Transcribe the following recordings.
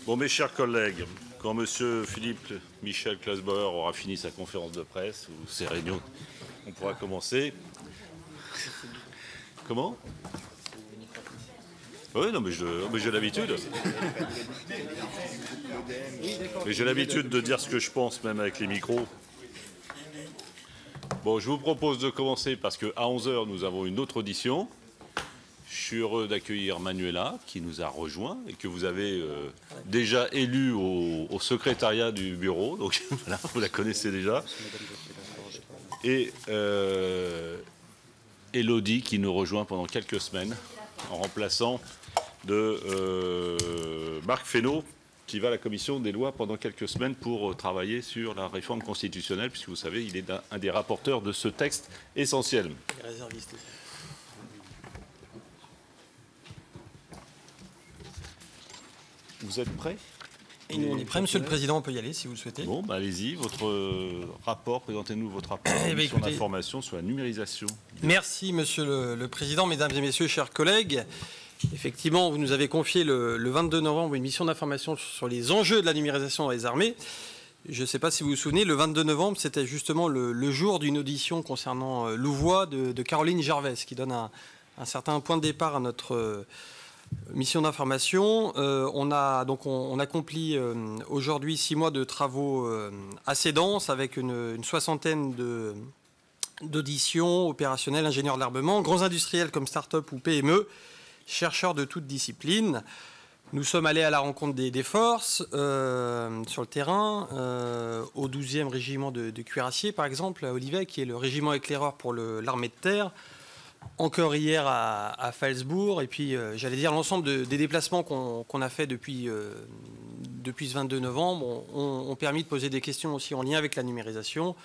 Bon, mes chers collègues, quand M. Philippe Michel Klasbauer aura fini sa conférence de presse ou ses réunions, on pourra commencer. Comment? Oui, non, mais j'ai l'habitude. Mais j'ai l'habitude de dire ce que je pense, même avec les micros. Bon, je vous propose de commencer parce qu'à 11 h, nous avons une autre audition. Je suis heureux d'accueillir Manuela, qui nous a rejoint et que vous avez déjà élue au secrétariat du bureau. Donc voilà, vous la connaissez déjà. Et Elodie, qui nous rejoint pendant quelques semaines, en remplaçant de Marc Fesneau, qui va à la commission des lois pendant quelques semaines pour travailler sur la réforme constitutionnelle, puisque vous savez, il est un des rapporteurs de ce texte essentiel. Vous êtes prêts? Et nous, on est prêts, Monsieur le Président, on peut y aller si vous le souhaitez. Bon, bah, allez-y, votre rapport, présentez-nous votre rapport d'information sur la numérisation. Merci, Monsieur le Président, Mesdames et Messieurs, chers collègues. Effectivement, vous nous avez confié le 22 novembre une mission d'information sur les enjeux de la numérisation dans les armées. Je ne sais pas si vous vous souvenez, le 22 novembre, c'était justement le jour d'une audition concernant Louvois de Caroline Gervais, qui donne un certain point de départ à notre mission d'information. On accomplit aujourd'hui 6 mois de travaux assez denses avec une soixantaine d'auditions opérationnelles, ingénieurs de l'armement, grands industriels comme start-up ou PME, chercheurs de toutes disciplines. Nous sommes allés à la rencontre des forces sur le terrain, au 12e régiment de cuirassiers, par exemple, à Olivet, qui est le régiment éclaireur pour l'armée de terre. Encore hier à Phalsbourg, et puis j'allais dire l'ensemble des déplacements qu'on a fait depuis ce 22 novembre ont permis de poser des questions aussi en lien avec la numérisation.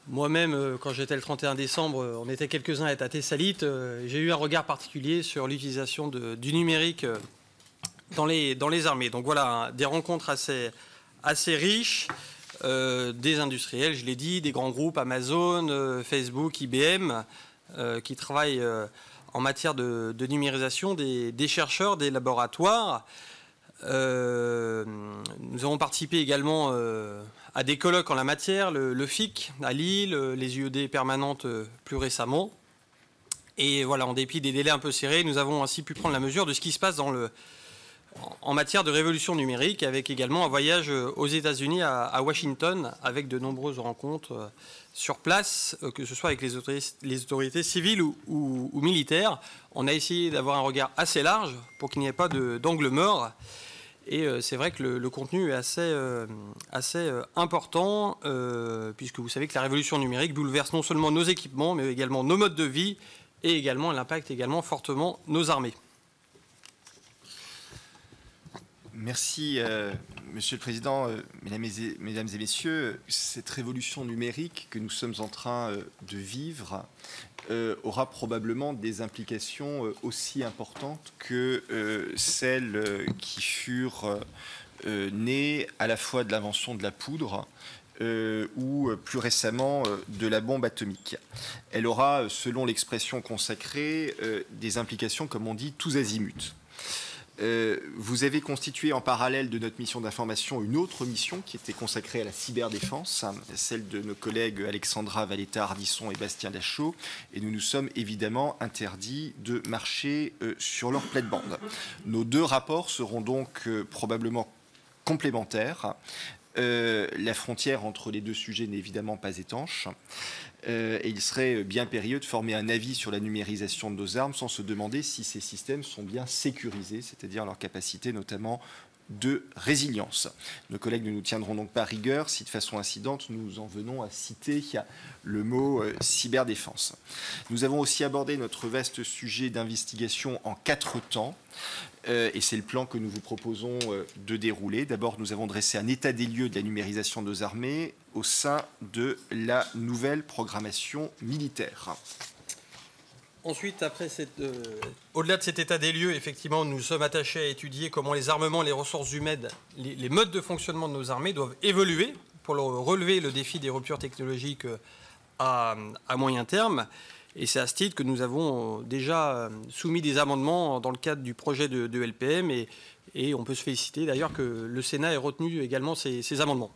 Moi-même, quand j'étais le 31 décembre, on était quelques-uns à être à Thessalite, j'ai eu un regard particulier sur l'utilisation du numérique dans les armées. Donc voilà, des rencontres assez riches, des industriels, je l'ai dit, des grands groupes, Amazon, Facebook, IBM, qui travaillent en matière de numérisation, des chercheurs, des laboratoires. Nous avons participé également à des colloques en la matière, le FIC à Lille, les UED permanentes plus récemment. Et voilà, en dépit des délais un peu serrés, nous avons ainsi pu prendre la mesure de ce qui se passe en matière de révolution numérique, avec également un voyage aux États-Unis, à Washington, avec de nombreuses rencontres sur place, que ce soit avec les autorités civiles ou militaires. On a essayé d'avoir un regard assez large pour qu'il n'y ait pas d'angle mort. Et c'est vrai que le contenu est assez important, puisque vous savez que la révolution numérique bouleverse non seulement nos équipements, mais également nos modes de vie, et également elle impacte également fortement nos armées. Merci, Monsieur le Président, Mesdames et Messieurs. Cette révolution numérique que nous sommes en train de vivre aura probablement des implications aussi importantes que celles qui furent nées à la fois de l'invention de la poudre ou plus récemment de la bombe atomique. Elle aura, selon l'expression consacrée, des implications, comme on dit, tous azimuts. Vous avez constitué en parallèle de notre mission d'information une autre mission qui était consacrée à la cyberdéfense, celle de nos collègues Alexandra Valletta-Ardisson et Bastien Lachaud, et nous nous sommes évidemment interdits de marcher sur leur plate-bande. Nos deux rapports seront donc probablement complémentaires. La frontière entre les deux sujets n'est évidemment pas étanche. Et il serait bien périlleux de former un avis sur la numérisation de nos armes sans se demander si ces systèmes sont bien sécurisés, c'est-à-dire leur capacité notamment de résilience. Nos collègues ne nous tiendront donc pas rigueur si de façon incidente nous en venons à citer le mot cyberdéfense. Nous avons aussi abordé notre vaste sujet d'investigation en 4 temps. Et c'est le plan que nous vous proposons de dérouler. D'abord, nous avons dressé un état des lieux de la numérisation de nos armées au sein de la nouvelle programmation militaire. Ensuite, au-delà de cet état des lieux, effectivement, nous sommes attachés à étudier comment les armements, les ressources humaines, les modes de fonctionnement de nos armées doivent évoluer pour relever le défi des ruptures technologiques à moyen terme. Et c'est à ce titre que nous avons déjà soumis des amendements dans le cadre du projet de LPM. Et on peut se féliciter d'ailleurs que le Sénat ait retenu également ces amendements.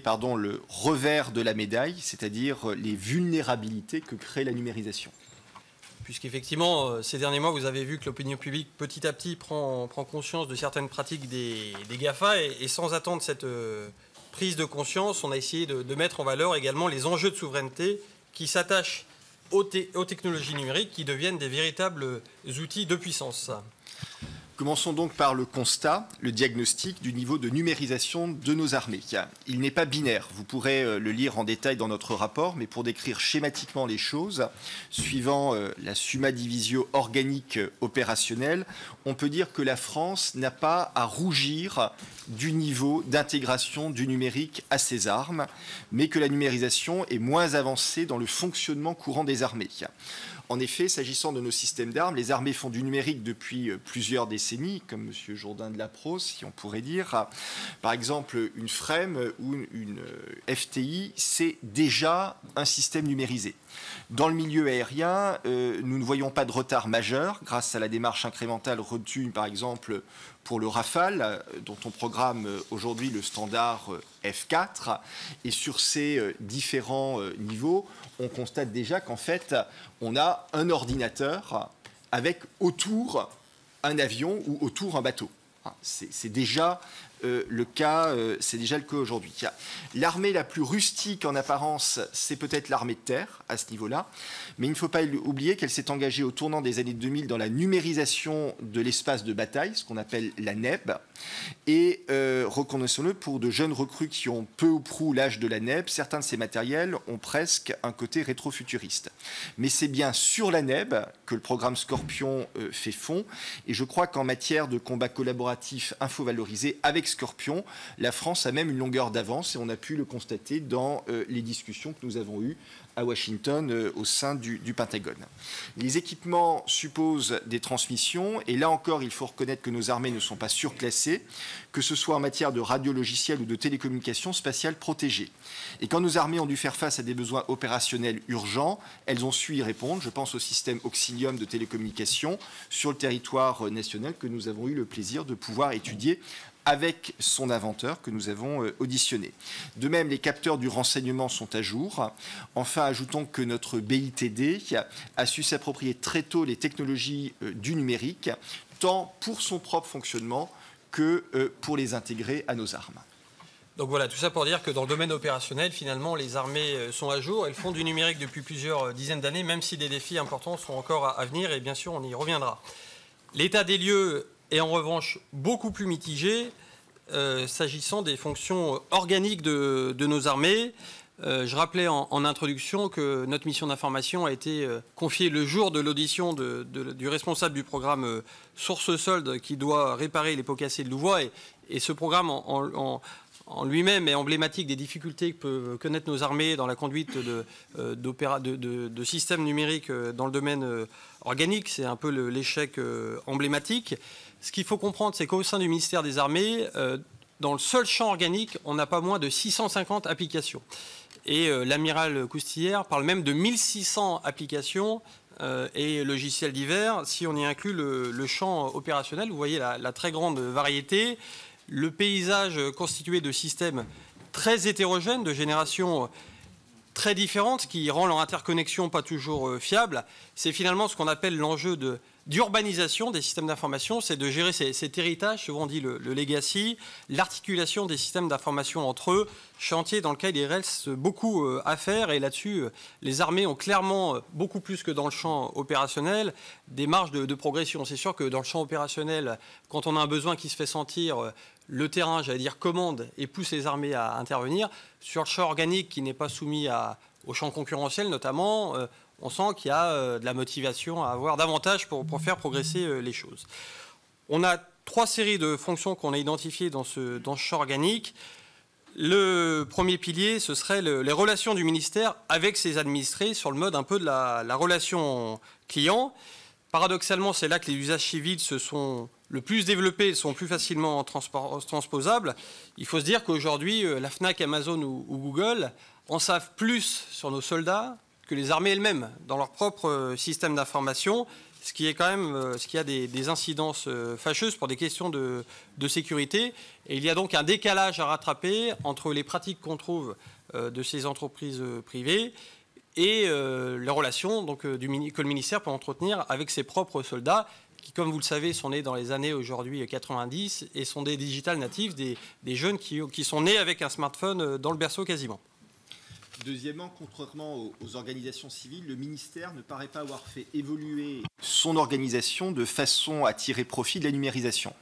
Pardon, le revers de la médaille, c'est-à-dire les vulnérabilités que crée la numérisation. Puisqu'effectivement, ces derniers mois, vous avez vu que l'opinion publique, petit à petit, prend conscience de certaines pratiques des GAFA. Et sans attendre cette prise de conscience, on a essayé de mettre en valeur également les enjeux de souveraineté qui s'attachent aux technologies numériques, qui deviennent des véritables outils de puissance. Commençons donc par le constat, le diagnostic du niveau de numérisation de nos armées. Il n'est pas binaire, vous pourrez le lire en détail dans notre rapport, mais pour décrire schématiquement les choses, suivant la summa divisio organique opérationnelle, on peut dire que la France n'a pas à rougir du niveau d'intégration du numérique à ses armes, mais que la numérisation est moins avancée dans le fonctionnement courant des armées. En effet, s'agissant de nos systèmes d'armes, les armées font du numérique depuis plusieurs décennies, comme M. Jourdain de la Pro, si on pourrait dire. Par exemple, une FREMM ou une FTI, c'est déjà un système numérisé. Dans le milieu aérien, nous ne voyons pas de retard majeur grâce à la démarche incrémentale retenue, par exemple, pour le Rafale, dont on programme aujourd'hui le standard F4. Et sur ces différents niveaux, on constate déjà qu'en fait, on a un ordinateur avec autour un avion ou autour un bateau. C'est déjà le cas, aujourd'hui. L'armée la plus rustique en apparence, c'est peut-être l'armée de terre à ce niveau-là, mais il ne faut pas oublier qu'elle s'est engagée au tournant des années 2000 dans la numérisation de l'espace de bataille, ce qu'on appelle la NEB, et reconnaissons-le, pour de jeunes recrues qui ont peu ou prou l'âge de la NEB, certains de ces matériels ont presque un côté rétro-futuriste. Mais c'est bien sur la NEB que le programme Scorpion fait fond, et je crois qu'en matière de combat collaboratif infovalorisé avec Scorpion, la France a même une longueur d'avance et on a pu le constater dans les discussions que nous avons eues à Washington au sein du Pentagone. Les équipements supposent des transmissions et là encore, il faut reconnaître que nos armées ne sont pas surclassées, que ce soit en matière de radiologiciel ou de télécommunications spatiales protégées. Et quand nos armées ont dû faire face à des besoins opérationnels urgents, elles ont su y répondre. Je pense au système Auxilium de télécommunications sur le territoire national que nous avons eu le plaisir de pouvoir étudier avec son inventeur que nous avons auditionné. De même, les capteurs du renseignement sont à jour. Enfin, ajoutons que notre BITD a su s'approprier très tôt les technologies du numérique, tant pour son propre fonctionnement que pour les intégrer à nos armes. Donc voilà, tout ça pour dire que dans le domaine opérationnel, finalement, les armées sont à jour. Elles font du numérique depuis plusieurs dizaines d'années, même si des défis importants sont encore à venir, et bien sûr, on y reviendra. L'état des lieux est en revanche beaucoup plus mitigé s'agissant des fonctions organiques de nos armées. Je rappelais en introduction que notre mission d'information a été confiée le jour de l'audition du responsable du programme Source Solde qui doit réparer les pots cassés de Louvois. Et ce programme en lui-même est emblématique des difficultés que peuvent connaître nos armées dans la conduite de systèmes numériques dans le domaine organique. C'est un peu l'échec emblématique. Ce qu'il faut comprendre, c'est qu'au sein du ministère des Armées, dans le seul champ organique, on n'a pas moins de 650 applications. Et l'amiral Coustillère parle même de 1600 applications et logiciels divers, si on y inclut le champ opérationnel. Vous voyez la très grande variété. Le paysage constitué de systèmes très hétérogènes, de générations très différentes, qui rend leur interconnexion pas toujours fiable. C'est finalement ce qu'on appelle l'enjeu d'urbanisation des systèmes d'information, c'est de gérer cet héritage, souvent dit le legacy, l'articulation des systèmes d'information entre eux, chantier dans lequel il reste beaucoup à faire. Et là-dessus, les armées ont clairement, beaucoup plus que dans le champ opérationnel, des marges de progression. C'est sûr que dans le champ opérationnel, quand on a un besoin qui se fait sentir, le terrain, j'allais dire, commande et pousse les armées à intervenir. Sur le champ organique qui n'est pas soumis au champ concurrentiel notamment, on sent qu'il y a de la motivation à avoir davantage pour faire progresser les choses. On a 3 séries de fonctions qu'on a identifiées dans ce champ organique. Le premier pilier, ce serait les relations du ministère avec ses administrés sur le mode un peu de la relation client. Paradoxalement, c'est là que les usages civils se sont le plus développés, sont plus facilement transposables. Il faut se dire qu'aujourd'hui, la Fnac, Amazon ou Google en savent plus sur nos soldats que les armées elles-mêmes dans leur propre système d'information, ce qui est quand même, ce qui a des incidences fâcheuses pour des questions de sécurité. Et il y a donc un décalage à rattraper entre les pratiques qu'on trouve de ces entreprises privées et les relations donc, que le ministère peut entretenir avec ses propres soldats, qui, comme vous le savez, sont nés dans les années aujourd'hui 90 et sont des digital natives, des jeunes qui sont nés avec un smartphone dans le berceau quasiment. Deuxièmement, contrairement aux organisations civiles, le ministère ne paraît pas avoir fait évoluer son organisation de façon à tirer profit de la numérisation.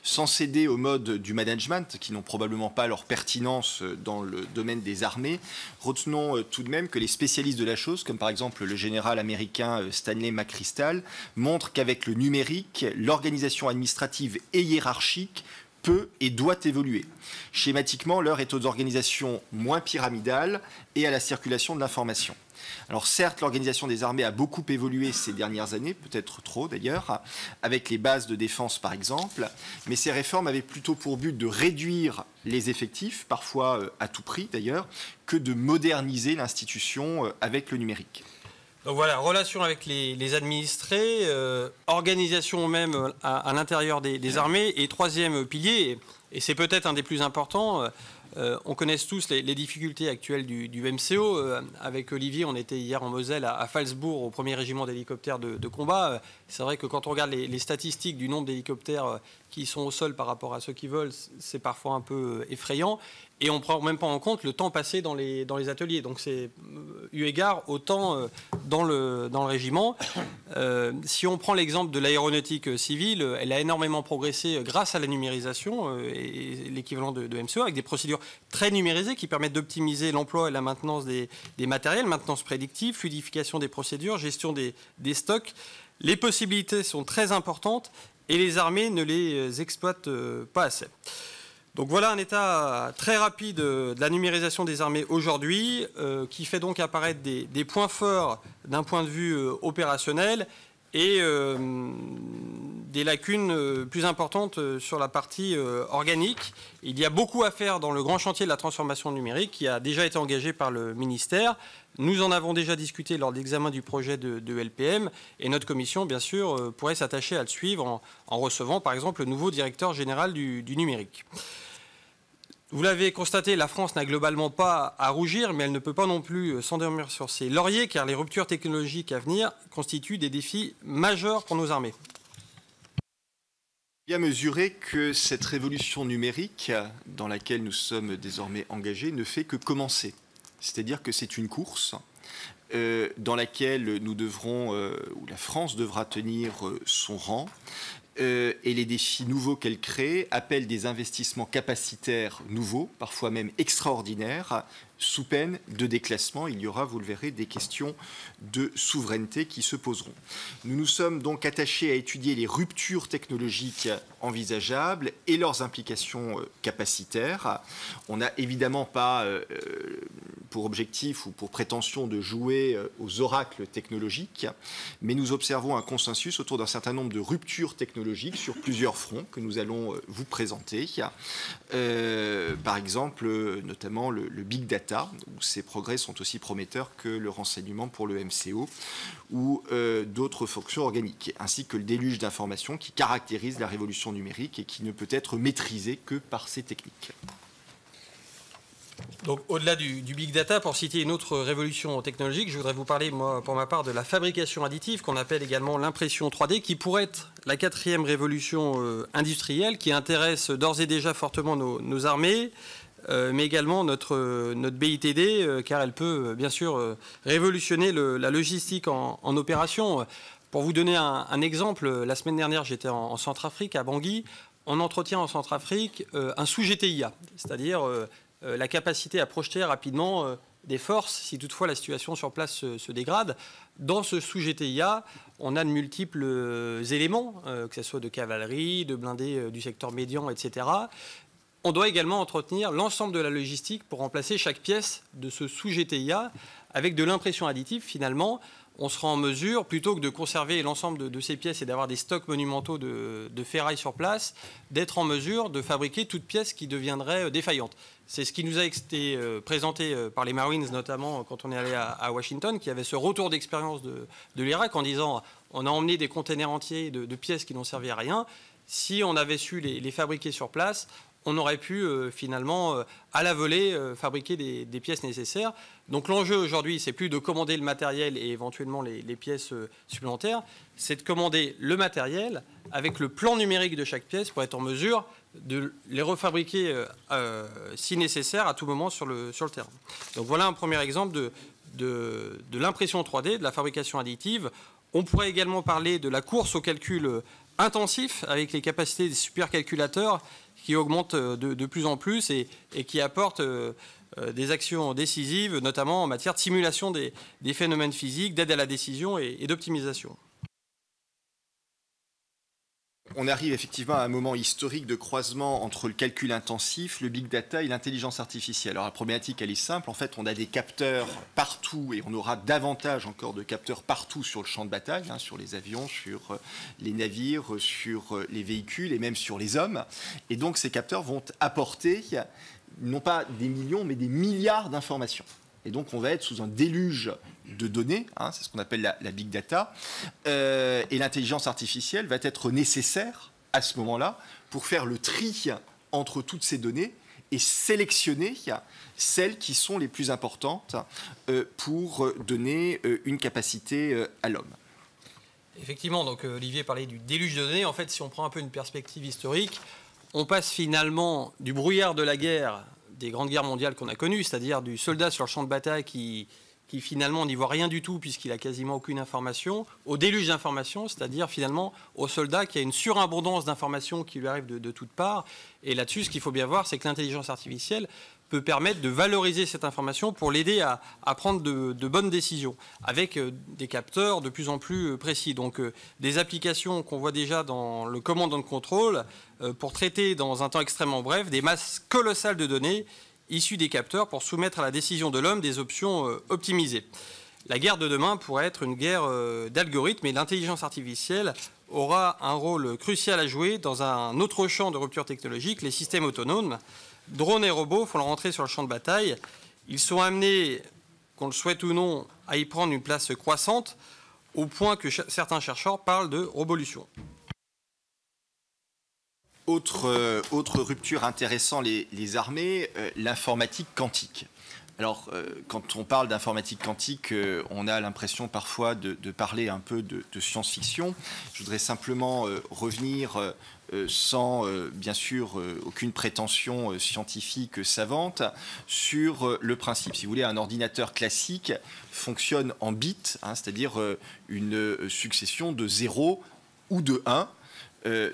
Sans céder au mode du management, qui n'ont probablement pas leur pertinence dans le domaine des armées, retenons tout de même que les spécialistes de la chose, comme par exemple le général américain Stanley McChrystal, montrent qu'avec le numérique, l'organisation administrative et hiérarchique peut et doit évoluer. Schématiquement, l'heure est aux organisations moins pyramidales et à la circulation de l'information. Alors certes, l'organisation des armées a beaucoup évolué ces dernières années, peut-être trop d'ailleurs, avec les bases de défense par exemple, mais ces réformes avaient plutôt pour but de réduire les effectifs, parfois à tout prix d'ailleurs, que de moderniser l'institution avec le numérique. Donc voilà, relation avec les administrés, organisation même à l'intérieur des armées, et troisième pilier, et c'est peut-être un des plus importants, on connaît tous les difficultés actuelles du MCO. Avec Olivier, on était hier en Moselle à Phalsbourg, au 1er régiment d'hélicoptères de combat. C'est vrai que quand on regarde les statistiques du nombre d'hélicoptères qui sont au sol par rapport à ceux qui volent, c'est parfois un peu effrayant. Et on ne prend même pas en compte le temps passé dans les ateliers. Donc c'est eu égard au temps dans le régiment. Si on prend l'exemple de l'aéronautique civile, elle a énormément progressé grâce à la numérisation et l'équivalent de MCO, avec des procédures très numérisées qui permettent d'optimiser l'emploi et la maintenance des matériels, maintenance prédictive, fluidification des procédures, gestion des stocks. Les possibilités sont très importantes et les armées ne les exploitent pas assez. Donc voilà un état très rapide de la numérisation des armées aujourd'hui, qui fait donc apparaître des points forts d'un point de vue opérationnel et des lacunes plus importantes sur la partie organique. Il y a beaucoup à faire dans le grand chantier de la transformation numérique qui a déjà été engagé par le ministère. Nous en avons déjà discuté lors de l'examen du projet de LPM et notre commission, bien sûr, pourrait s'attacher à le suivre en recevant, par exemple, le nouveau directeur général du numérique. Vous l'avez constaté, la France n'a globalement pas à rougir, mais elle ne peut pas non plus s'endormir sur ses lauriers, car les ruptures technologiques à venir constituent des défis majeurs pour nos armées. Bien mesurer que cette révolution numérique dans laquelle nous sommes désormais engagés ne fait que commencer. C'est-à-dire que c'est une course dans laquelle nous devrons, où la France devra tenir son rang. Et les défis nouveaux qu'elle crée appellent des investissements capacitaires nouveaux, parfois même extraordinaires, sous peine de déclassement. Il y aura, vous le verrez, des questions de souveraineté qui se poseront. Nous nous sommes donc attachés à étudier les ruptures technologiques envisageables et leurs implications capacitaires. On n'a évidemment pas pour objectif ou pour prétention de jouer aux oracles technologiques, mais nous observons un consensus autour d'un certain nombre de ruptures technologiques sur plusieurs fronts que nous allons vous présenter. Par exemple, notamment le big data, où ces progrès sont aussi prometteurs que le renseignement pour le MCO ou d'autres fonctions organiques, ainsi que le déluge d'informations qui caractérise la révolution numérique et qui ne peut être maîtrisé que par ces techniques. Donc, au-delà du big data, pour citer une autre révolution technologique, je voudrais vous parler, moi, pour ma part, de la fabrication additive, qu'on appelle également l'impression 3D, qui pourrait être la 4e révolution industrielle, qui intéresse d'ores et déjà fortement nos armées, mais également notre BITD, car elle peut, bien sûr, révolutionner la logistique en opération. Pour vous donner un exemple, la semaine dernière, j'étais en Centrafrique, à Bangui. On entretient en Centrafrique un sous-GTIA, c'est-à-dire la capacité à projeter rapidement des forces si toutefois la situation sur place se dégrade. Dans ce sous-GTIA, on a de multiples éléments, que ce soit de cavalerie, de blindés du secteur médian, etc. On doit également entretenir l'ensemble de la logistique pour remplacer chaque pièce de ce sous-GTIA avec de l'impression additive. Finalement, on sera en mesure, plutôt que de conserver l'ensemble de ces pièces et d'avoir des stocks monumentaux de ferraille sur place, d'être en mesure de fabriquer toute pièce qui deviendrait défaillante. C'est ce qui nous a été présenté par les Marines, notamment quand on est allé à Washington, qui avait ce retour d'expérience de l'Irak en disant on a emmené des containers entiers de pièces qui n'ont servi à rien. Si on avait su les fabriquer sur place, on aurait pu finalement, à la volée, fabriquer des pièces nécessaires. Donc l'enjeu aujourd'hui, c'est plus de commander le matériel et éventuellement les pièces supplémentaires, c'est de commander le matériel avec le plan numérique de chaque pièce pour être en mesure de les refabriquer si nécessaire à tout moment sur le terrain. Donc voilà un premier exemple de l'impression 3D, de la fabrication additive. On pourrait également parler de la course au calcul intensif avec les capacités des supercalculateurs qui augmentent de plus en plus et qui apportent des actions décisives, notamment en matière de simulation des phénomènes physiques, d'aide à la décision et d'optimisation. On arrive effectivement à un moment historique de croisement entre le calcul intensif, le big data et l'intelligence artificielle. Alors la problématique, elle est simple. En fait, on a des capteurs partout et on aura davantage encore de capteurs partout sur le champ de bataille, hein, sur les avions, sur les navires, sur les véhicules et même sur les hommes. Et donc ces capteurs vont apporter non pas des millions, mais des milliards d'informations. Et donc, on va être sous un déluge de données, hein, c'est ce qu'on appelle la big data, et l'intelligence artificielle va être nécessaire à ce moment-là pour faire le tri entre toutes ces données et sélectionner celles qui sont les plus importantes pour donner une capacité à l'homme. Effectivement, donc Olivier parlait du déluge de données. En fait, si on prend un peu une perspective historique, on passe finalement du brouillard de la guerre, des grandes guerres mondiales qu'on a connues, c'est-à-dire du soldat sur le champ de bataille qui finalement n'y voit rien du tout puisqu'il a quasiment aucune information, au déluge d'informations, c'est-à-dire finalement au soldat qui a une surabondance d'informations qui lui arrivent de toutes parts. Et là-dessus, ce qu'il faut bien voir, c'est que l'intelligence artificielle peut permettre de valoriser cette information pour l'aider à prendre de bonnes décisions, avec des capteurs de plus en plus précis. Donc des applications qu'on voit déjà dans le command and control pour traiter dans un temps extrêmement bref des masses colossales de données issues des capteurs pour soumettre à la décision de l'homme des options optimisées. La guerre de demain pourrait être une guerre d'algorithmes et l'intelligence artificielle aura un rôle crucial à jouer dans un autre champ de rupture technologique, les systèmes autonomes. Drones et robots font leur entrée sur le champ de bataille. Ils sont amenés, qu'on le souhaite ou non, à y prendre une place croissante, au point que certains chercheurs parlent de rovolution. Autre rupture intéressant les armées, l'informatique quantique. Alors, quand on parle d'informatique quantique, on a l'impression parfois de parler un peu de science-fiction. Je voudrais simplement revenir sans, bien sûr, aucune prétention scientifique savante, sur le principe. Si vous voulez, un ordinateur classique fonctionne en bits, hein, c'est-à-dire une succession de 0 ou de 1.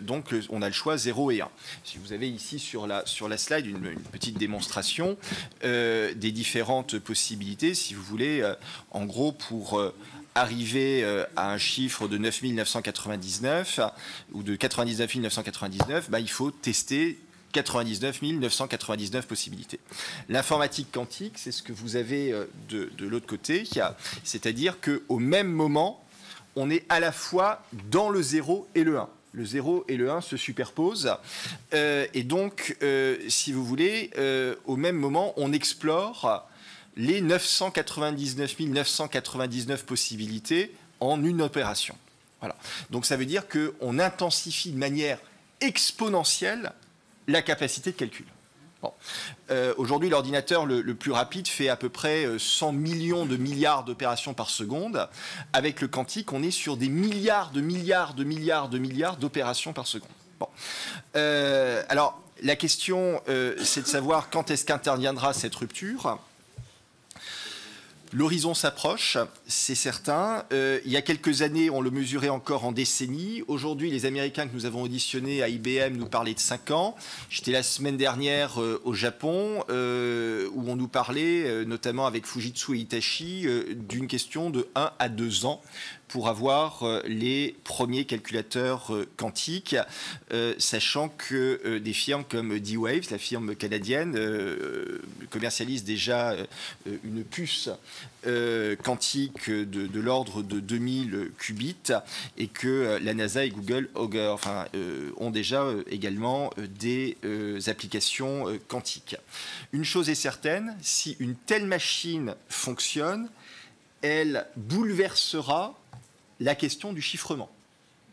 Donc on a le choix 0 et 1. Si vous avez ici sur la slide une petite démonstration des différentes possibilités, si vous voulez, en gros pour arriver à un chiffre de 9 999 ou de 99 999, il faut tester 99 999 possibilités. L'informatique quantique, c'est ce que vous avez de l'autre côté, c'est-à-dire qu'au même moment, on est à la fois dans le 0 et le 1. Le 0 et le 1 se superposent. Et donc, si vous voulez, au même moment, on explore les 999 999 possibilités en une opération. Voilà. Donc, ça veut dire qu'on intensifie de manière exponentielle la capacité de calcul. Bon. Aujourd'hui, l'ordinateur le plus rapide fait à peu près 100 millions de milliards d'opérations par seconde. Avec le quantique, on est sur des milliards de milliards de milliards de milliards d'opérations par seconde. Bon. Alors, la question, c'est de savoir quand est-ce qu'interviendra cette rupture. L'horizon s'approche, c'est certain. Il y a quelques années, on le mesurait encore en décennies. Aujourd'hui, les Américains que nous avons auditionnés à IBM nous parlaient de 5 ans. J'étais la semaine dernière au Japon, où on nous parlait, notamment avec Fujitsu et Hitachi, d'une question de 1 à 2 ans pour avoir les premiers calculateurs quantiques, sachant que des firmes comme D-Wave, la firme canadienne, commercialise déjà une puce quantique de l'ordre de 2000 qubits et que la NASA et Google ont déjà également des applications quantiques. Une chose est certaine, si une telle machine fonctionne, elle bouleversera la question du chiffrement.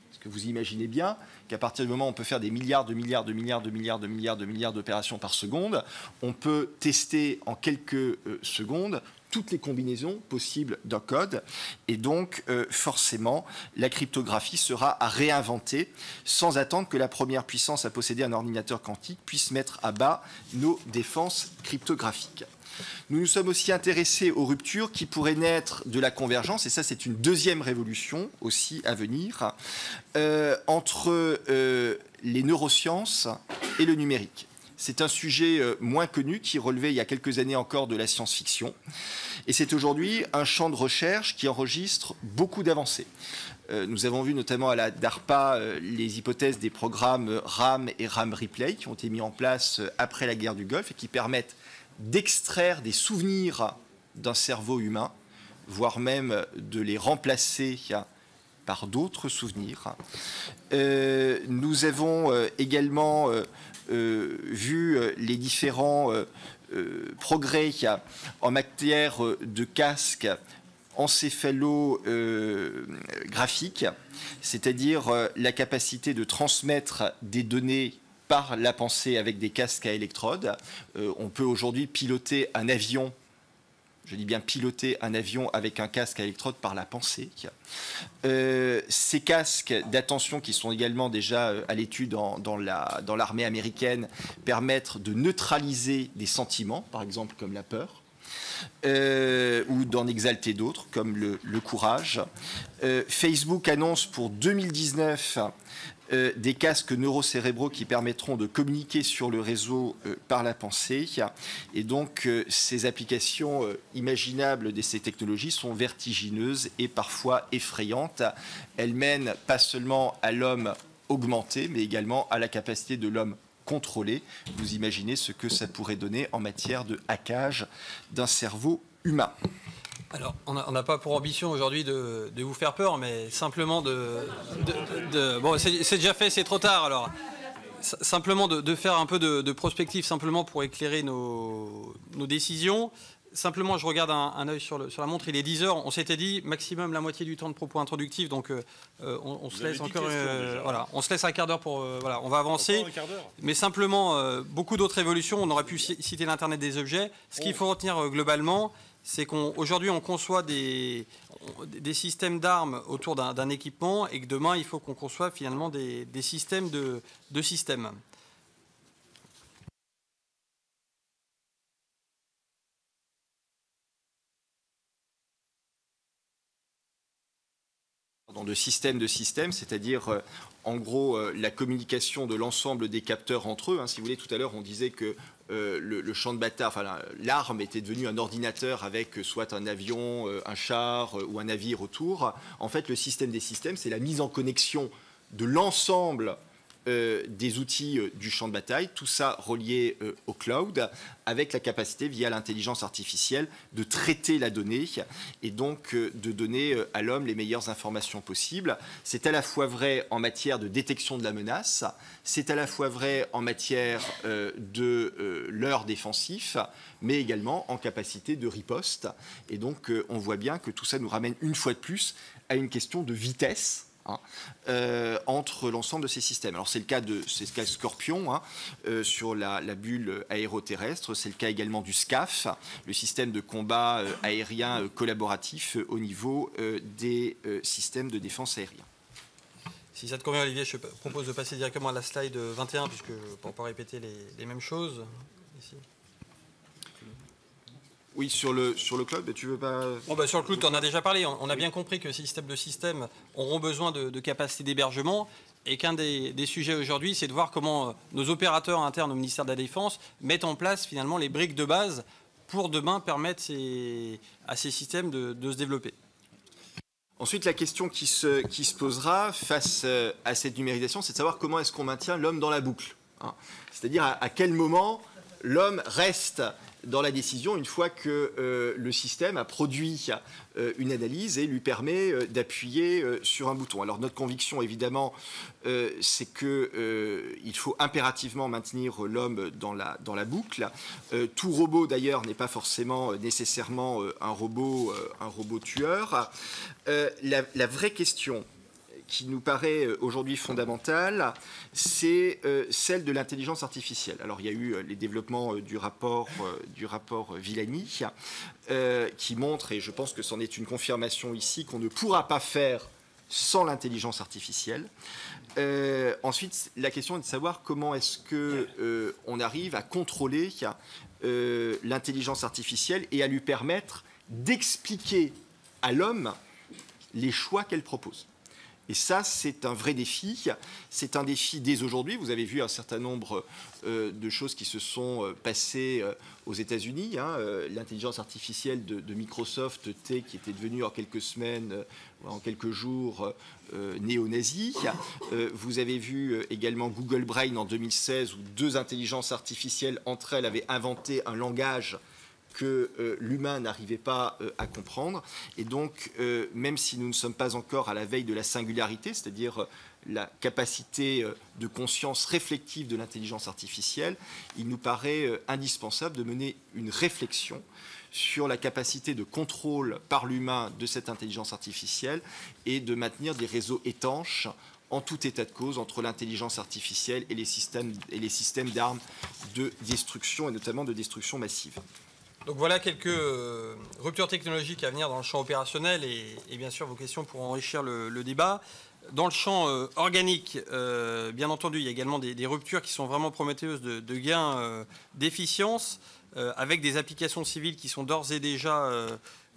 Parce que vous imaginez bien qu'à partir du moment où on peut faire des milliards d'opérations par seconde, on peut tester en quelques secondes toutes les combinaisons possibles d'un code. Et donc, forcément, la cryptographie sera à réinventer sans attendre que la première puissance à posséder un ordinateur quantique puisse mettre à bas nos défenses cryptographiques. Nous nous sommes aussi intéressés aux ruptures qui pourraient naître de la convergence, et ça c'est une deuxième révolution aussi à venir, entre les neurosciences et le numérique. C'est un sujet moins connu qui relevait il y a quelques années encore de la science-fiction. Et c'est aujourd'hui un champ de recherche qui enregistre beaucoup d'avancées. Nous avons vu notamment à la DARPA les hypothèses des programmes RAM et RAM Replay qui ont été mis en place après la guerre du Golfe et qui permettent d'extraire des souvenirs d'un cerveau humain, voire même de les remplacer par d'autres souvenirs. Nous avons également vu les différents progrès en matière de casques encéphalographiques, c'est-à-dire la capacité de transmettre des données par la pensée avec des casques à électrodes. On peut aujourd'hui piloter un avion, je dis bien piloter un avion avec un casque à électrodes par la pensée. Ces casques d'attention qui sont également déjà à l'étude dans l'armée américaine permettent de neutraliser des sentiments, par exemple comme la peur, ou d'en exalter d'autres comme le courage. Facebook annonce pour 2019 des casques neurocérébraux qui permettront de communiquer sur le réseau par la pensée. Et donc, ces applications imaginables de ces technologies sont vertigineuses et parfois effrayantes. Elles mènent pas seulement à l'homme augmenté, mais également à la capacité de l'homme contrôlé. Vous imaginez ce que ça pourrait donner en matière de hackage d'un cerveau humain. Alors, on n'a pas pour ambition aujourd'hui de vous faire peur, mais simplement bon, c'est déjà fait, c'est trop tard. Alors, simplement de faire un peu de prospective, simplement pour éclairer nos décisions. Simplement, je regarde un œil sur la montre, il est 10 heures. On s'était dit maximum la moitié du temps de propos introductifs, donc on se laisse encore, voilà, on se laisse un quart d'heure pour, voilà, on va avancer. Mais simplement, beaucoup d'autres évolutions. On aurait pu citer l'Internet des objets. Ce qu'il faut retenir globalement, c'est qu'aujourd'hui, on conçoit des systèmes d'armes autour d'un équipement et que demain, il faut qu'on conçoive finalement des systèmes de systèmes. De système, c'est-à-dire en gros la communication de l'ensemble des capteurs entre eux. Si vous voulez, tout à l'heure on disait que le champ de bataille, enfin l'arme était devenue un ordinateur avec soit un avion, un char ou un navire autour. En fait, le système des systèmes, c'est la mise en connexion de l'ensemble des outils du champ de bataille, tout ça relié au cloud, avec la capacité, via l'intelligence artificielle, de traiter la donnée et donc de donner à l'homme les meilleures informations possibles. C'est à la fois vrai en matière de détection de la menace, c'est à la fois vrai en matière de leurre défensif, mais également en capacité de riposte. Et donc on voit bien que tout ça nous ramène une fois de plus à une question de vitesse entre l'ensemble de ces systèmes. Alors c'est le cas de Scorpion sur la bulle aéroterrestre, c'est le cas également du SCAF, le système de combat aérien collaboratif au niveau des systèmes de défense aérien. Si ça te convient, Olivier, je propose de passer directement à la slide 21, puisque pour ne pas répéter les mêmes choses. Ici. Oui, sur le cloud, tu veux pas... Bon, sur le cloud, on a déjà parlé. On a bien compris que ces systèmes de systèmes auront besoin de capacités d'hébergement et qu'un des sujets aujourd'hui, c'est de voir comment nos opérateurs internes au ministère de la Défense mettent en place finalement les briques de base pour demain permettre à ces systèmes de se développer. Ensuite, la question qui se posera face à cette numérisation, c'est de savoir comment est-ce qu'on maintient l'homme dans la boucle, hein. C'est-à-dire à quel moment l'homme reste dans la décision une fois que le système a produit une analyse et lui permet d'appuyer sur un bouton. Alors notre conviction, évidemment, c'est qu'il faut impérativement maintenir l'homme dans la boucle. Tout robot, d'ailleurs, n'est pas forcément nécessairement un robot tueur. La vraie question qui nous paraît aujourd'hui fondamentale, c'est celle de l'intelligence artificielle. Alors, il y a eu les développements du rapport Villani, qui montre, et je pense que c'en est une confirmation ici, qu'on ne pourra pas faire sans l'intelligence artificielle. Ensuite, la question est de savoir comment est-ce qu'on arrive à contrôler l'intelligence artificielle et à lui permettre d'expliquer à l'homme les choix qu'elle propose. Et ça, c'est un vrai défi. C'est un défi dès aujourd'hui. Vous avez vu un certain nombre de choses qui se sont passées aux États-Unis, hein. L'intelligence artificielle de Microsoft T, qui était devenue en quelques semaines, en quelques jours, néo-nazi. Vous avez vu également Google Brain en 2016, où 2 intelligences artificielles entre elles avaient inventé un langage que l'humain n'arrivait pas à comprendre. Et donc, même si nous ne sommes pas encore à la veille de la singularité, c'est-à-dire la capacité de conscience réflective de l'intelligence artificielle, il nous paraît indispensable de mener une réflexion sur la capacité de contrôle par l'humain de cette intelligence artificielle et de maintenir des réseaux étanches en tout état de cause entre l'intelligence artificielle et les systèmes d'armes de destruction, et notamment de destruction massive. Donc voilà quelques ruptures technologiques à venir dans le champ opérationnel et bien sûr vos questions pour enrichir le débat. Dans le champ organique, bien entendu, il y a également des ruptures qui sont vraiment prometteuses de gains d'efficience avec des applications civiles qui sont d'ores et déjà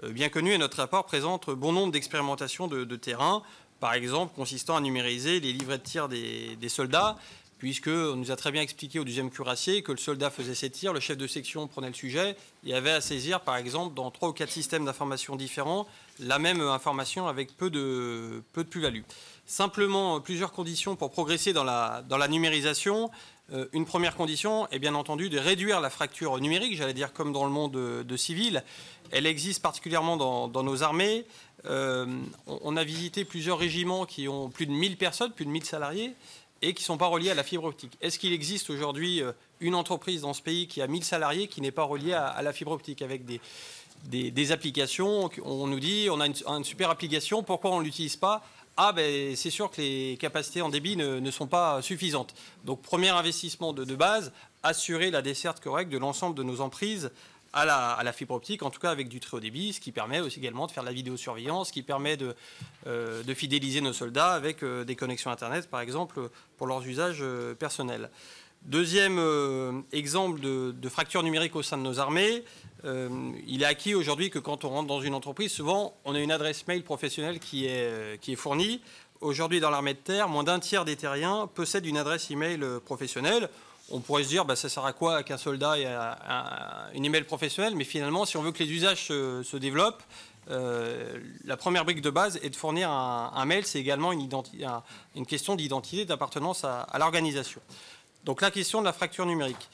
bien connues, et notre rapport présente bon nombre d'expérimentations de terrain, par exemple consistant à numériser les livrets de tir des soldats, puisqu'on nous a très bien expliqué au 2e cuirassier que le soldat faisait ses tirs, le chef de section prenait le sujet et avait à saisir, par exemple, dans 3 ou 4 systèmes d'information différents, la même information avec peu de plus-value. Simplement, plusieurs conditions pour progresser dans la numérisation. Une première condition est bien entendu de réduire la fracture numérique, j'allais dire comme dans le monde civil. Elle existe particulièrement dans nos armées. On a visité plusieurs régiments qui ont plus de 1000 personnes, plus de 1000 salariés, et qui ne sont pas reliés à la fibre optique. Est-ce qu'il existe aujourd'hui une entreprise dans ce pays qui a 1000 salariés qui n'est pas reliée à la fibre optique avec des applications? On nous dit on a une super application, pourquoi on ne l'utilise pas? Ah ben c'est sûr que les capacités en débit ne sont pas suffisantes. Donc premier investissement de base, assurer la desserte correcte de l'ensemble de nos emprises à la fibre optique, en tout cas avec du très haut débit, ce qui permet aussi également de faire de la vidéosurveillance, ce qui permet de fidéliser nos soldats avec des connexions Internet, par exemple, pour leurs usages personnels. Deuxième exemple de fracture numérique au sein de nos armées, il est acquis aujourd'hui que quand on rentre dans une entreprise, souvent, on a une adresse mail professionnelle qui est fournie. Aujourd'hui, dans l'armée de terre, moins d'un tiers des terriens possèdent une adresse email professionnelle. On pourrait se dire, ça sert à quoi qu'un soldat ait une email professionnelle, mais finalement, si on veut que les usages se développent, la première brique de base est de fournir un mail. C'est également une question d'identité, d'appartenance à l'organisation. Donc la question de la fracture numérique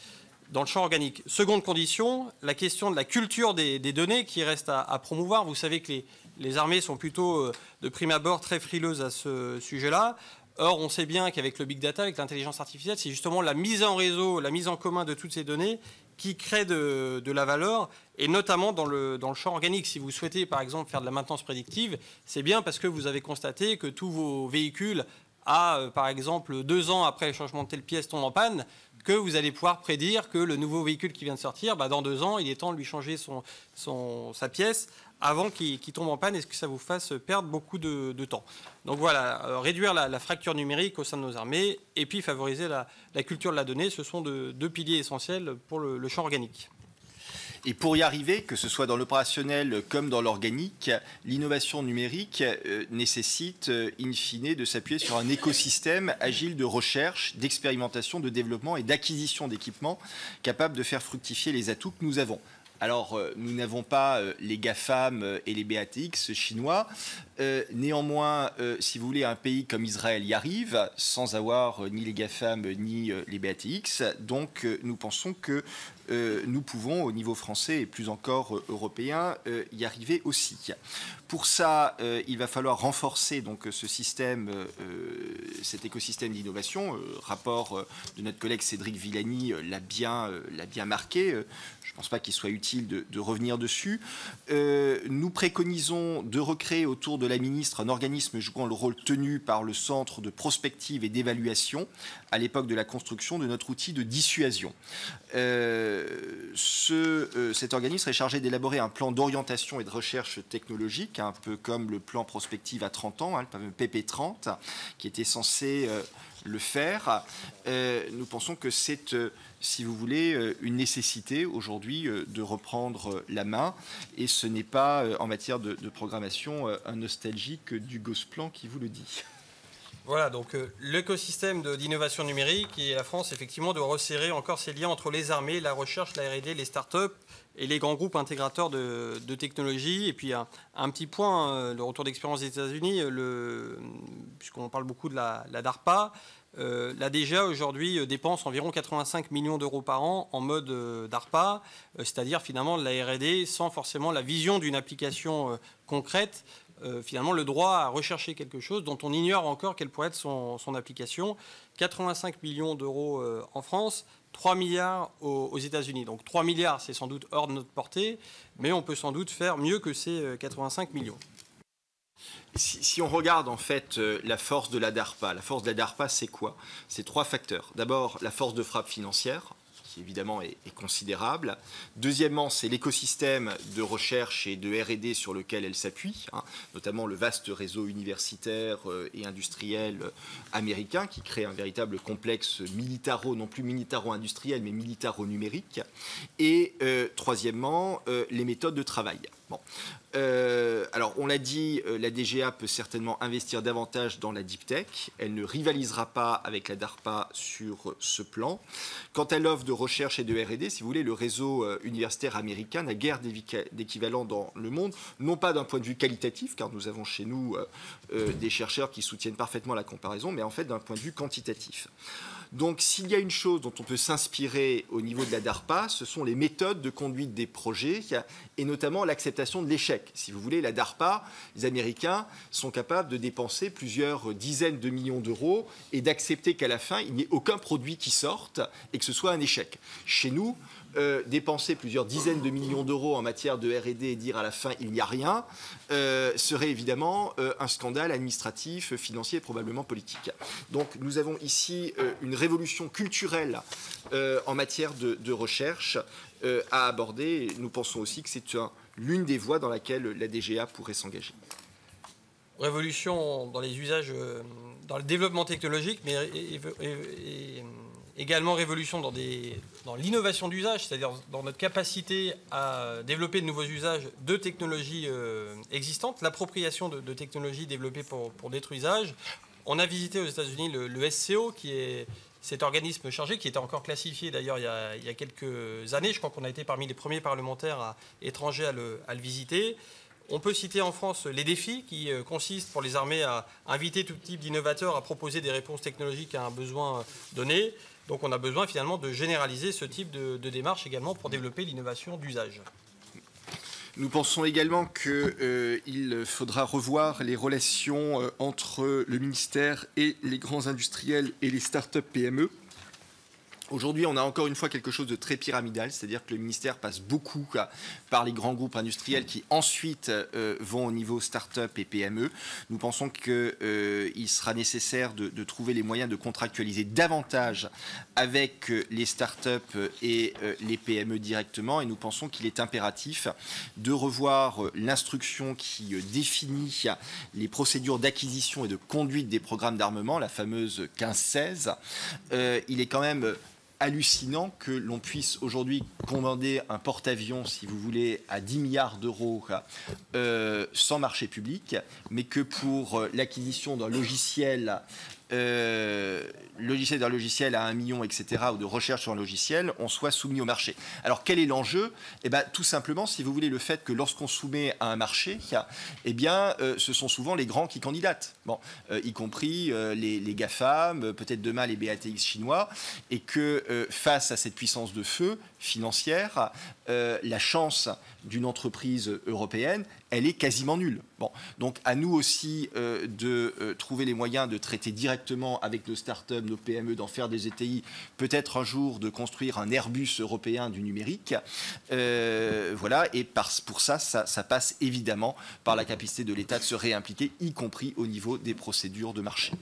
dans le champ organique. Seconde condition, la question de la culture des données qui reste à promouvoir. Vous savez que les armées sont plutôt, de prime abord, très frileuses à ce sujet-là. Or, on sait bien qu'avec le big data, avec l'intelligence artificielle, c'est justement la mise en réseau, la mise en commun de toutes ces données qui crée de la valeur, et notamment dans le champ organique. Si vous souhaitez, par exemple, faire de la maintenance prédictive, c'est bien parce que vous avez constaté que tous vos véhicules, par exemple, 2 ans après le changement de telle pièce, tombent en panne, que vous allez pouvoir prédire que le nouveau véhicule qui vient de sortir, dans 2 ans, il est temps de lui changer sa pièce avant qu'il tombe en panne et que ça vous fasse perdre beaucoup de temps. Donc voilà, réduire la fracture numérique au sein de nos armées et puis favoriser la culture de la donnée, ce sont 2 piliers essentiels pour le champ organique. Et pour y arriver, que ce soit dans l'opérationnel comme dans l'organique, l'innovation numérique nécessite, in fine, de s'appuyer sur un écosystème agile de recherche, d'expérimentation, de développement et d'acquisition d'équipements capables de faire fructifier les atouts que nous avons. Alors, nous n'avons pas les GAFAM et les BATX chinois. Néanmoins, si vous voulez, un pays comme Israël y arrive sans avoir ni les GAFAM ni les BATX. Donc, nous pensons que nous pouvons, au niveau français et plus encore européen, y arriver aussi. Pour ça, il va falloir renforcer donc ce système, cet écosystème d'innovation. Rapport de notre collègue Cédric Villani l'a bien marqué. Je ne pense pas qu'il soit utile de revenir dessus. Nous préconisons de recréer autour de la ministre un organisme jouant le rôle tenu par le Centre de prospective et d'évaluation à l'époque de la construction de notre outil de dissuasion. Cet organisme est chargé d'élaborer un plan d'orientation et de recherche technologique, un peu comme le plan prospective à 30 ans, le fameux PP30, qui était censé le faire. Nous pensons que c'est, si vous voulez, une nécessité aujourd'hui de reprendre la main. Et ce n'est pas, en matière de programmation, un nostalgique du Gosplan qui vous le dit. Voilà, donc l'écosystème d'innovation numérique et la France, effectivement, doit resserrer encore ses liens entre les armées, la recherche, la R&D, les start-up et les grands groupes intégrateurs de technologies. Et puis, un petit point, le retour d'expérience des États-Unis, puisqu'on parle beaucoup de la DARPA, la DGA aujourd'hui dépense environ 85 millions d'euros par an en mode DARPA, c'est-à-dire finalement de la R&D sans forcément la vision d'une application concrète. Finalement le droit à rechercher quelque chose dont on ignore encore quelle pourrait être son application. 85 millions d'euros en France, 3 milliards aux États-Unis. Donc 3 milliards, c'est sans doute hors de notre portée, mais on peut sans doute faire mieux que ces 85 millions. Si on regarde en fait la force de la DARPA, c'est quoi? C'est 3 facteurs. D'abord, la force de frappe financière, qui évidemment est considérable. Deuxièmement, c'est l'écosystème de recherche et de R&D sur lequel elle s'appuie, notamment le vaste réseau universitaire et industriel américain qui crée un véritable complexe non plus militaro-industriel, mais militaro-numérique. Et troisièmement, les méthodes de travail. Bon. Alors, on l'a dit, la DGA peut certainement investir davantage dans la deep tech. Elle ne rivalisera pas avec la DARPA sur ce plan. Quant à l'offre de recherche et de R&D, si vous voulez, le réseau universitaire américain n'a guère d'équivalent dans le monde, non pas d'un point de vue qualitatif, car nous avons chez nous des chercheurs qui soutiennent parfaitement la comparaison, mais en fait d'un point de vue quantitatif. Donc, s'il y a une chose dont on peut s'inspirer au niveau de la DARPA, ce sont les méthodes de conduite des projets et notamment l'acceptation de l'échec. Si vous voulez, la DARPA, les Américains sont capables de dépenser plusieurs dizaines de millions d'euros et d'accepter qu'à la fin, il n'y ait aucun produit qui sorte et que ce soit un échec. Chez nous, dépenser plusieurs dizaines de millions d'euros en matière de R&D et dire à la fin il n'y a rien serait évidemment un scandale administratif, financier et probablement politique. Donc nous avons ici une révolution culturelle en matière de recherche à aborder. Et nous pensons aussi que c'est l'une des voies dans laquelle la DGA pourrait s'engager. Révolution dans les usages, dans le développement technologique, mais également révolution dans l'innovation d'usage, c'est-à-dire dans notre capacité à développer de nouveaux usages de technologies existantes, l'appropriation de technologies développées pour d'autres usages. On a visité aux États-Unis le SCO, qui est cet organisme chargé, qui était encore classifié d'ailleurs il y a quelques années. Je crois qu'on a été parmi les premiers parlementaires étrangers à le visiter. On peut citer en France les défis qui consistent pour les armées à inviter tout type d'innovateurs à proposer des réponses technologiques à un besoin donné. Donc on a besoin finalement de généraliser ce type de démarche également pour développer l'innovation d'usage. Nous pensons également qu'il faudra revoir les relations entre le ministère et les grands industriels et les start-up PME. Aujourd'hui, on a encore une fois quelque chose de très pyramidal, c'est-à-dire que le ministère passe beaucoup par les grands groupes industriels qui ensuite vont au niveau start-up et PME. Nous pensons qu'il sera nécessaire de trouver les moyens de contractualiser davantage avec les start-up et les PME directement. Et nous pensons qu'il est impératif de revoir l'instruction qui définit les procédures d'acquisition et de conduite des programmes d'armement, la fameuse 1516. Il est quand même hallucinant que l'on puisse aujourd'hui commander un porte-avions, si vous voulez, à 10 milliards d'euros sans marché public, mais que pour l'acquisition d'un logiciel logiciel d'un logiciel à 1 million, etc., ou de recherche sur un logiciel, on soit soumis au marché. Alors, quel est l'enjeu? Eh bien, tout simplement, si vous voulez, le fait que lorsqu'on soumet à un marché, eh bien, ce sont souvent les grands qui candidatent, bon, y compris les GAFAM, peut-être demain les BATX chinois, et que face à cette puissance de feu financière, la chance d'une entreprise européenne, elle est quasiment nulle. Bon, donc à nous aussi de trouver les moyens de traiter directement avec nos startups, nos PME, d'en faire des ETI, peut-être un jour de construire un Airbus européen du numérique. Voilà, et pour ça passe évidemment par la capacité de l'État de se réimpliquer, y compris au niveau des procédures de marché.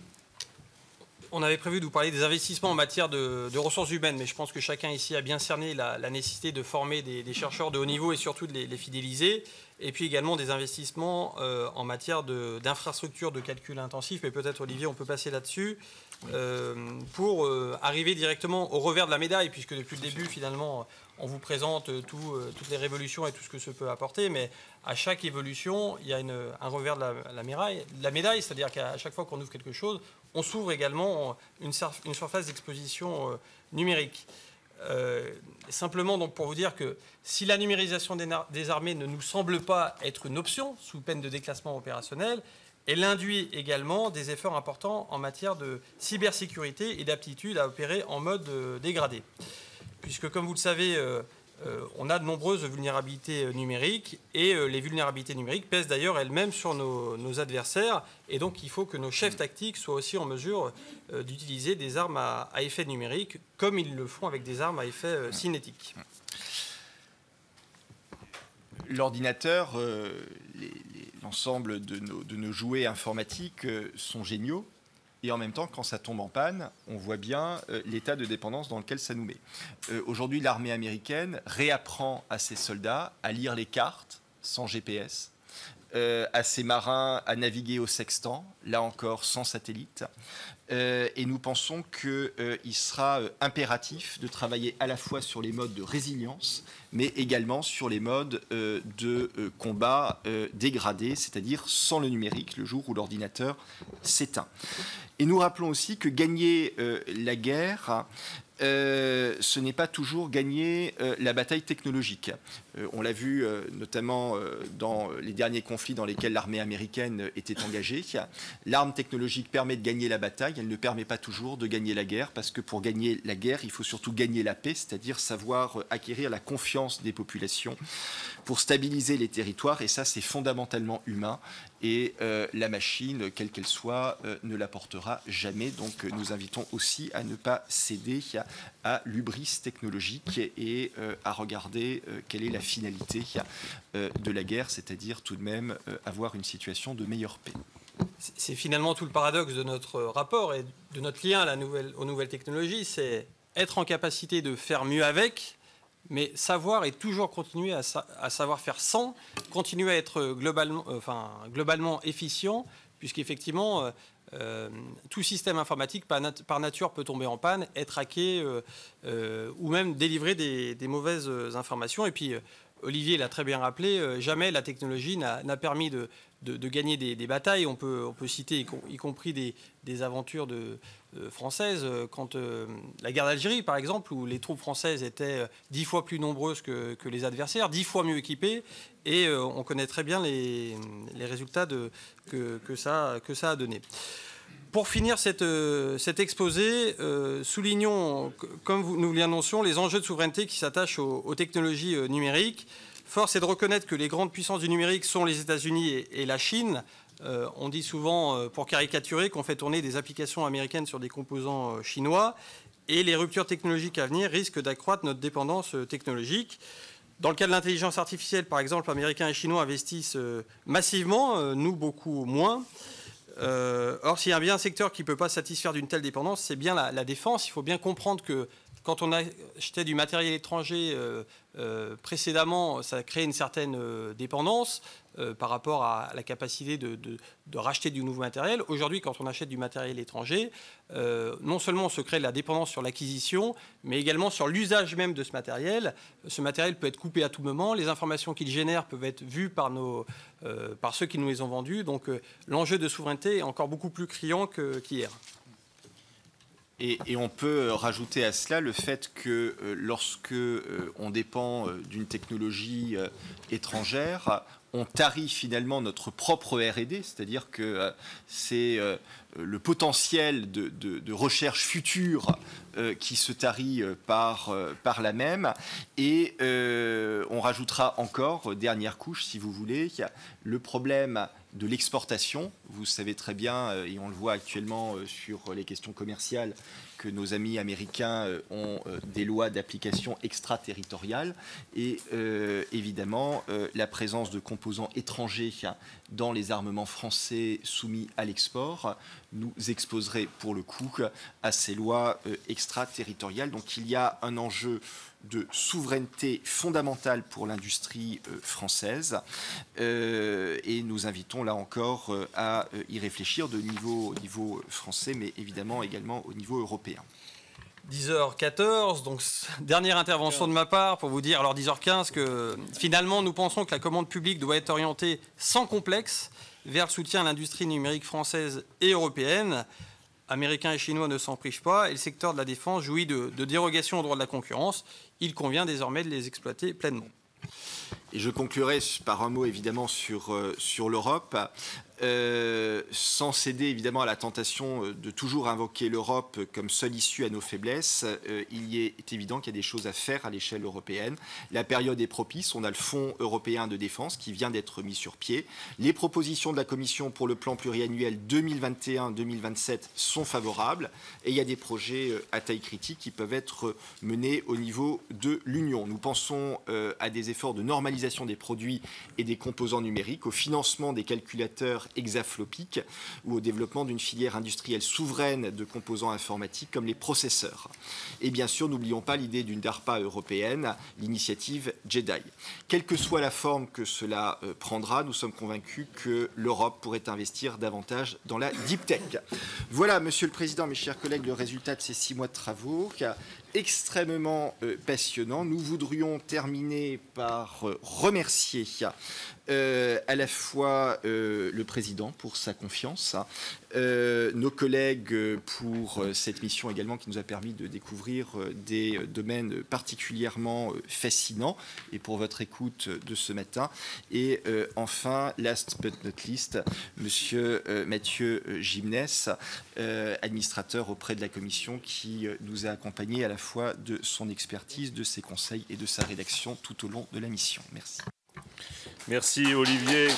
On avait prévu de vous parler des investissements en matière de ressources humaines, mais je pense que chacun ici a bien cerné la nécessité de former des chercheurs de haut niveau et surtout de les fidéliser. Et puis également des investissements en matière d'infrastructures de calcul intensif. Mais peut-être, Olivier, on peut passer là-dessus pour arriver directement au revers de la médaille, puisque depuis le début, finalement, on vous présente toutes les révolutions et tout ce que ça peut apporter. Mais à chaque évolution, il y a un revers de la médaille, c'est-à-dire qu'à chaque fois qu'on ouvre quelque chose, on s'ouvre également une surface d'exposition numérique. Simplement donc pour vous dire que si la numérisation des armées ne nous semble pas être une option sous peine de déclassement opérationnel, elle induit également des efforts importants en matière de cybersécurité et d'aptitude à opérer en mode dégradé. Puisque comme vous le savez, on a de nombreuses vulnérabilités numériques et les vulnérabilités numériques pèsent d'ailleurs elles-mêmes sur nos adversaires et donc il faut que nos chefs tactiques soient aussi en mesure d'utiliser des armes à effet numérique comme ils le font avec des armes à effet cinétique. L'ordinateur, l'ensemble de nos jouets informatiques sont géniaux. Et en même temps, quand ça tombe en panne, on voit bien l'état de dépendance dans lequel ça nous met. Aujourd'hui, l'armée américaine réapprend à ses soldats à lire les cartes sans GPS, à ses marins à naviguer au sextant, là encore sans satellite. Et nous pensons qu'il sera impératif de travailler à la fois sur les modes de résilience, mais également sur les modes de combat dégradés, c'est-à-dire sans le numérique, le jour où l'ordinateur s'éteint. Et nous rappelons aussi que gagner la guerre, ce n'est pas toujours gagner la bataille technologique. On l'a vu notamment dans les derniers conflits dans lesquels l'armée américaine était engagée. L'arme technologique permet de gagner la bataille, elle ne permet pas toujours de gagner la guerre, parce que pour gagner la guerre, il faut surtout gagner la paix, c'est-à-dire savoir acquérir la confiance des populations pour stabiliser les territoires, et ça c'est fondamentalement humain, et la machine, quelle qu'elle soit, ne l'apportera jamais. Donc nous invitons aussi à ne pas céder à l'hubris technologique et à regarder quelle est la finalité de la guerre, c'est-à-dire tout de même avoir une situation de meilleure paix. C'est finalement tout le paradoxe de notre rapport et de notre lien aux nouvelles technologies, c'est être en capacité de faire mieux avec, mais savoir et toujours continuer à savoir faire sans, continuer à être globalement efficient, puisqu'effectivement, tout système informatique par nature peut tomber en panne, être hacké ou même délivrer des mauvaises informations. Et puis, Olivier l'a très bien rappelé, jamais la technologie n'a permis de gagner des batailles. On peut citer y compris des aventures françaises, quand la guerre d'Algérie, par exemple, où les troupes françaises étaient 10 fois plus nombreuses que les adversaires, 10 fois mieux équipées, et on connaît très bien les résultats que ça a donné. Pour finir cet exposé, soulignons, comme nous l'annoncions, les enjeux de souveraineté qui s'attachent aux technologies numériques. Force est de reconnaître que les grandes puissances du numérique sont les États-Unis et la Chine. On dit souvent, pour caricaturer, qu'on fait tourner des applications américaines sur des composants chinois. Et les ruptures technologiques à venir risquent d'accroître notre dépendance technologique. Dans le cas de l'intelligence artificielle, par exemple, Américains et Chinois investissent massivement, nous beaucoup moins. Or, s'il y a bien un secteur qui ne peut pas satisfaire d'une telle dépendance, c'est bien la défense. Il faut bien comprendre que quand on achetait du matériel étranger précédemment, ça crée une certaine dépendance par rapport à la capacité de racheter du nouveau matériel. Aujourd'hui, quand on achète du matériel étranger, non seulement on se crée de la dépendance sur l'acquisition, mais également sur l'usage même de ce matériel. Ce matériel peut être coupé à tout moment. Les informations qu'il génère peuvent être vues par ceux qui nous les ont vendus. Donc l'enjeu de souveraineté est encore beaucoup plus criant qu'hier. Et on peut rajouter à cela le fait que lorsque on dépend d'une technologie étrangère, on tarit finalement notre propre R&D, c'est-à-dire que c'est le potentiel de recherche future qui se tarit par là même. Et on rajoutera encore, dernière couche si vous voulez, le problème de l'exportation. Vous savez très bien, et on le voit actuellement sur les questions commerciales, que nos amis américains ont des lois d'application extraterritoriale et évidemment la présence de composants étrangers dans les armements français soumis à l'export nous exposerait pour le coup à ces lois extraterritoriales. Donc il y a un enjeu de souveraineté fondamentale pour l'industrie française et nous invitons là encore à y réfléchir au niveau français mais évidemment également au niveau européen. 10h14, donc dernière intervention de ma part pour vous dire, alors 10h15, que finalement nous pensons que la commande publique doit être orientée sans complexe vers le soutien à l'industrie numérique française et européenne. Américains et Chinois ne s'en privent pas et le secteur de la défense jouit de dérogations au droit de la concurrence. Il convient désormais de les exploiter pleinement. Et je conclurai par un mot évidemment sur l'Europe. Sans céder évidemment à la tentation de toujours invoquer l'Europe comme seule issue à nos faiblesses, il est évident qu'il y a des choses à faire à l'échelle européenne. La période est propice, on a le Fonds européen de défense qui vient d'être mis sur pied. Les propositions de la Commission pour le plan pluriannuel 2021-2027 sont favorables et il y a des projets à taille critique qui peuvent être menés au niveau de l'Union. Nous pensons à des efforts de normalisation des produits et des composants numériques, au financement des calculateurs hexaflopiques ou au développement d'une filière industrielle souveraine de composants informatiques comme les processeurs. Et bien sûr, n'oublions pas l'idée d'une DARPA européenne, l'initiative JEDI. Quelle que soit la forme que cela prendra, nous sommes convaincus que l'Europe pourrait investir davantage dans la deep tech. Voilà, Monsieur le Président, mes chers collègues, le résultat de ces 6 mois de travaux extrêmement passionnant. Nous voudrions terminer par remercier à la fois le Président pour sa confiance, nos collègues pour cette mission également qui nous a permis de découvrir des domaines particulièrement fascinants et pour votre écoute de ce matin. Et enfin, last but not least, Monsieur Mathieu Gimnès, administrateur auprès de la Commission qui nous a accompagnés à la fois de son expertise, de ses conseils et de sa rédaction tout au long de la mission. Merci. Merci Olivier.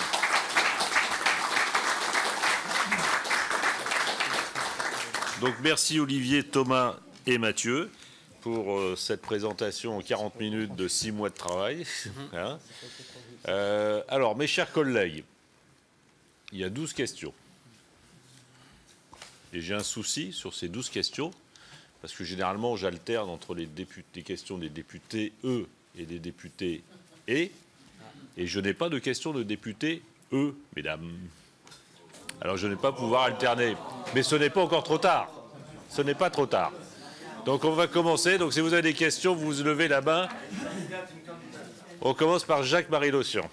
Donc merci Olivier, Thomas et Mathieu pour cette présentation en 40 minutes de 6 mois de travail. Hein, alors mes chers collègues, il y a 12 questions. Et j'ai un souci sur ces 12 questions, parce que généralement j'alterne entre les questions des députés E et des députés E. Et je n'ai pas de questions de députés E, mesdames. Alors je n'ai pas pouvoir alterner. Mais ce n'est pas encore trop tard. Ce n'est pas trop tard. Donc on va commencer. Donc si vous avez des questions, vous levez la main. On commence par Jacques-Marie Lossian.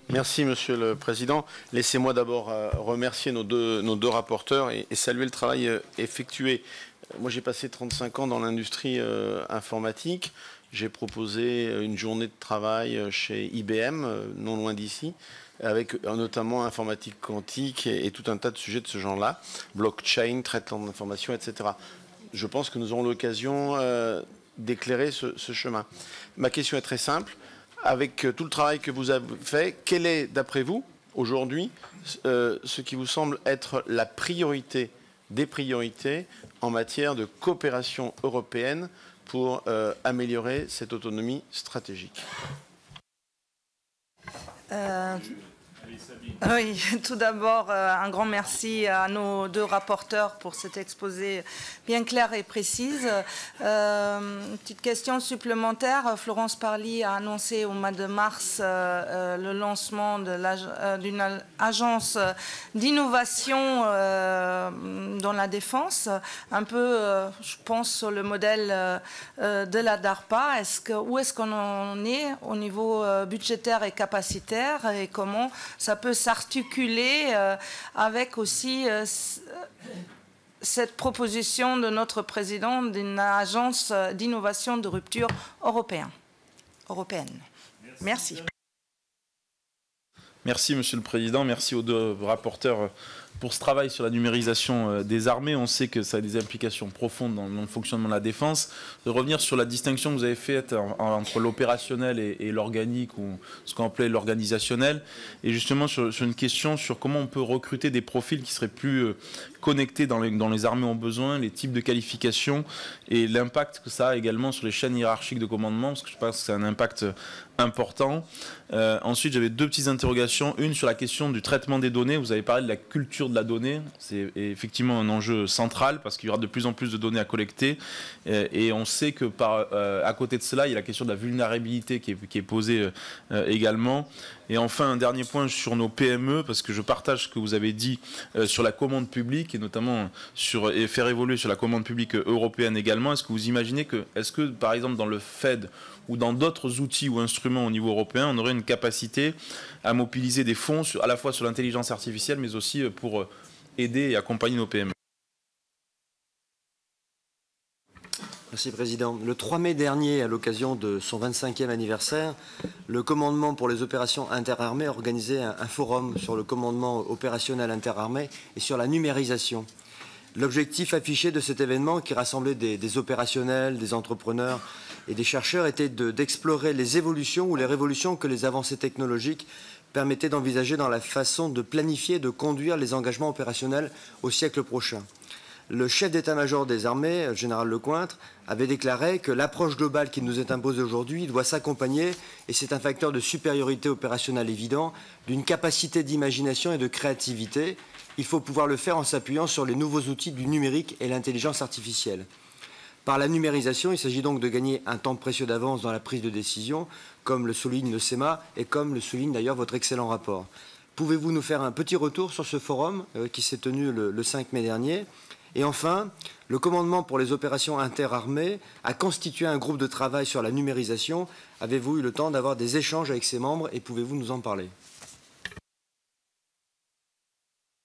Merci, Monsieur le Président. Laissez-moi d'abord remercier nos deux rapporteurs et saluer le travail effectué. Moi, j'ai passé 35 ans dans l'industrie informatique. J'ai proposé une journée de travail chez IBM, non loin d'ici, avec notamment informatique quantique et tout un tas de sujets de ce genre-là, blockchain, traitement d'information, etc. Je pense que nous aurons l'occasion d'éclairer ce chemin. Ma question est très simple. Avec tout le travail que vous avez fait, quel est, d'après vous, aujourd'hui, ce qui vous semble être la priorité des priorités en matière de coopération européenne pour améliorer cette autonomie stratégique? Oui, tout d'abord, un grand merci à nos deux rapporteurs pour cet exposé bien clair et précis. Une petite question supplémentaire. Florence Parly a annoncé au mois de mars le lancement d'une agence d'innovation dans la défense, un peu, je pense, sur le modèle de la DARPA. Où est-ce qu'on en est au niveau budgétaire et capacitaire et comment ça peut s'articuler avec aussi cette proposition de notre président d'une agence d'innovation de rupture européenne. Merci. Merci, Monsieur le Président. Merci aux deux rapporteurs pour ce travail sur la numérisation des armées. On sait que ça a des implications profondes dans le fonctionnement de la défense. De revenir sur la distinction que vous avez faite entre l'opérationnel et l'organique, ou ce qu'on appelait l'organisationnel, et justement sur une question sur comment on peut recruter des profils qui seraient plus connectés dans les armées en besoin, les types de qualifications et l'impact que ça a également sur les chaînes hiérarchiques de commandement, parce que je pense que c'est un impact important. Ensuite, j'avais deux petites interrogations. Une sur la question du traitement des données. Vous avez parlé de la culture de la donnée. C'est effectivement un enjeu central parce qu'il y aura de plus en plus de données à collecter. Et on sait que à côté de cela, il y a la question de la vulnérabilité qui est posée également. Et enfin, un dernier point sur nos PME, parce que je partage ce que vous avez dit sur la commande publique, et notamment et faire évoluer sur la commande publique européenne également. Est-ce que vous imaginez est-ce que, par exemple, dans le FED ou dans d'autres outils ou instruments au niveau européen, on aurait une capacité à mobiliser des fonds à la fois sur l'intelligence artificielle, mais aussi pour aider et accompagner nos PME? Merci, Président. Le 3 mai dernier, à l'occasion de son 25e anniversaire, le commandement pour les opérations interarmées a organisé un forum sur le commandement opérationnel interarmé et sur la numérisation. L'objectif affiché de cet événement, qui rassemblait des opérationnels, des entrepreneurs et des chercheurs, était d'explorer les évolutions ou les révolutions que les avancées technologiques permettaient d'envisager dans la façon de planifier et de conduire les engagements opérationnels au siècle prochain. Le chef d'état-major des armées, le général Lecointre, avait déclaré que l'approche globale qui nous est imposée aujourd'hui doit s'accompagner, et c'est un facteur de supériorité opérationnelle évident, d'une capacité d'imagination et de créativité. Il faut pouvoir le faire en s'appuyant sur les nouveaux outils du numérique et l'intelligence artificielle. Par la numérisation, il s'agit donc de gagner un temps précieux d'avance dans la prise de décision, comme le souligne le SEMA et comme le souligne d'ailleurs votre excellent rapport. Pouvez-vous nous faire un petit retour sur ce forum qui s'est tenu le 5 mai dernier? Et enfin, le commandement pour les opérations interarmées a constitué un groupe de travail sur la numérisation. Avez-vous eu le temps d'avoir des échanges avec ses membres et pouvez-vous nous en parler?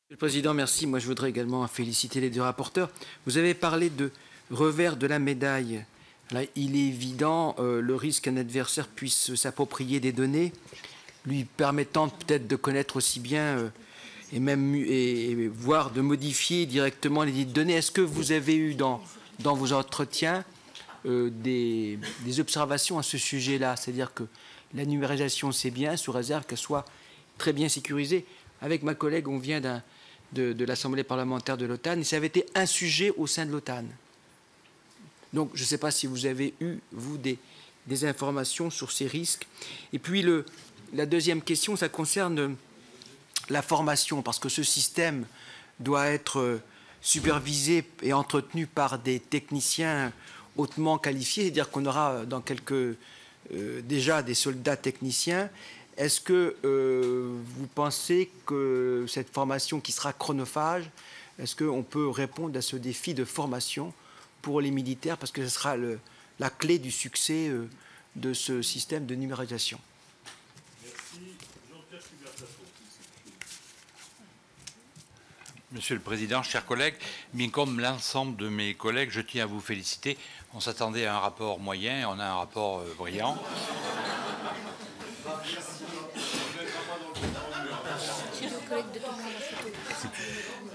Monsieur le Président, merci. Moi, je voudrais également féliciter les deux rapporteurs. Vous avez parlé de revers de la médaille. Là, il est évident le risque qu'un adversaire puisse s'approprier des données, lui permettant peut-être de connaître aussi bien et voire de modifier directement les dites données. Est-ce que vous avez eu dans vos entretiens des observations à ce sujet-là? C'est-à-dire que la numérisation, c'est bien, sous réserve qu'elle soit très bien sécurisée. Avec ma collègue, on vient de l'Assemblée parlementaire de l'OTAN, et ça avait été un sujet au sein de l'OTAN. Donc, je ne sais pas si vous avez eu, vous, des informations sur ces risques. Et puis, la deuxième question, ça concerne la formation, parce que ce système doit être supervisé et entretenu par des techniciens hautement qualifiés, c'est-à-dire qu'on aura dans déjà des soldats techniciens. Est-ce que vous pensez que cette formation qui sera chronophage, est-ce qu'on peut répondre à ce défi de formation pour les militaires, parce que ce sera la clé du succès de ce système de numérisation? Monsieur le Président, chers collègues, bien comme l'ensemble de mes collègues, je tiens à vous féliciter. On s'attendait à un rapport moyen, on a un rapport brillant.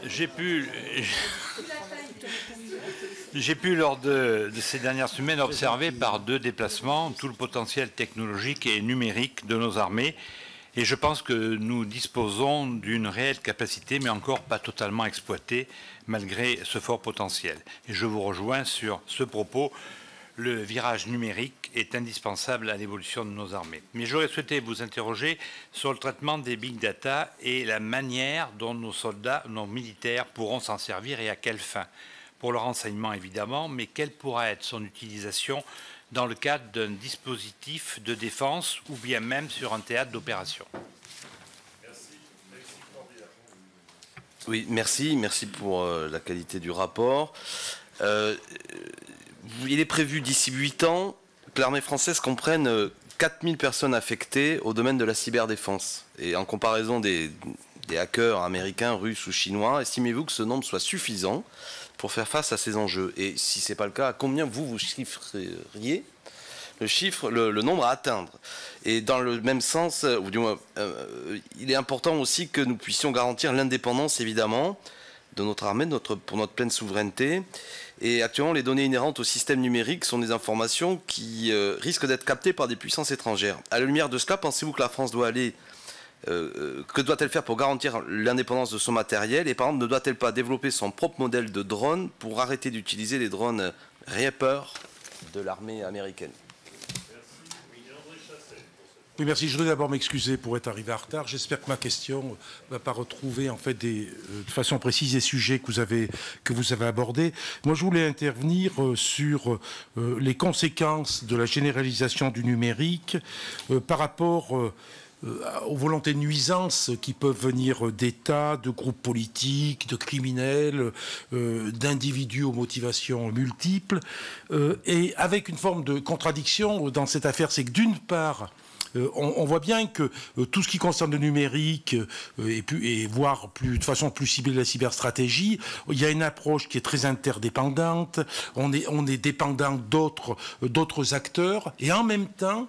J'ai pu, lors de ces dernières semaines, observer par 2 déplacements tout le potentiel technologique et numérique de nos armées. Et je pense que nous disposons d'une réelle capacité, mais encore pas totalement exploitée, malgré ce fort potentiel. Et je vous rejoins sur ce propos. Le virage numérique est indispensable à l'évolution de nos armées. Mais j'aurais souhaité vous interroger sur le traitement des big data et la manière dont nos soldats, nos militaires pourront s'en servir et à quelle fin. Pour le renseignement, évidemment, mais quelle pourra être son utilisation dans le cadre d'un dispositif de défense ou bien même sur un théâtre d'opération. Oui, merci pour la qualité du rapport. Il est prévu d'ici 8 ans que l'armée française comprenne 4000 personnes affectées au domaine de la cyberdéfense. Et en comparaison des des hackers américains, russes ou chinois. Estimez-vous que ce nombre soit suffisant pour faire face à ces enjeux? Et si ce n'est pas le cas, à combien vous chiffreriez le nombre à atteindre? Et dans le même sens, ou du moins, il est important aussi que nous puissions garantir l'indépendance, évidemment, de notre armée, pour notre pleine souveraineté. Et actuellement, les données inhérentes au système numérique sont des informations qui risquent d'être captées par des puissances étrangères. À la lumière de cela, pensez-vous que la France doit aller... que doit-elle faire pour garantir l'indépendance de son matériel? Et par exemple, ne doit-elle pas développer son propre modèle de drone pour arrêter d'utiliser les drones Reaper de l'armée américaine? Oui, merci. Je voudrais d'abord m'excuser pour être arrivé en retard. J'espère que ma question ne va pas retrouver en fait de façon précise les sujets que vous avez abordés. Moi, je voulais intervenir sur les conséquences de la généralisation du numérique par rapport aux volontés de nuisance qui peuvent venir d'États, de groupes politiques, de criminels, d'individus aux motivations multiples, et avec une forme de contradiction dans cette affaire, c'est que d'une part, on voit bien que tout ce qui concerne le numérique et voire de façon plus ciblée la cyberstratégie, il y a une approche qui est très interdépendante, on est dépendant d'autres acteurs, et en même temps,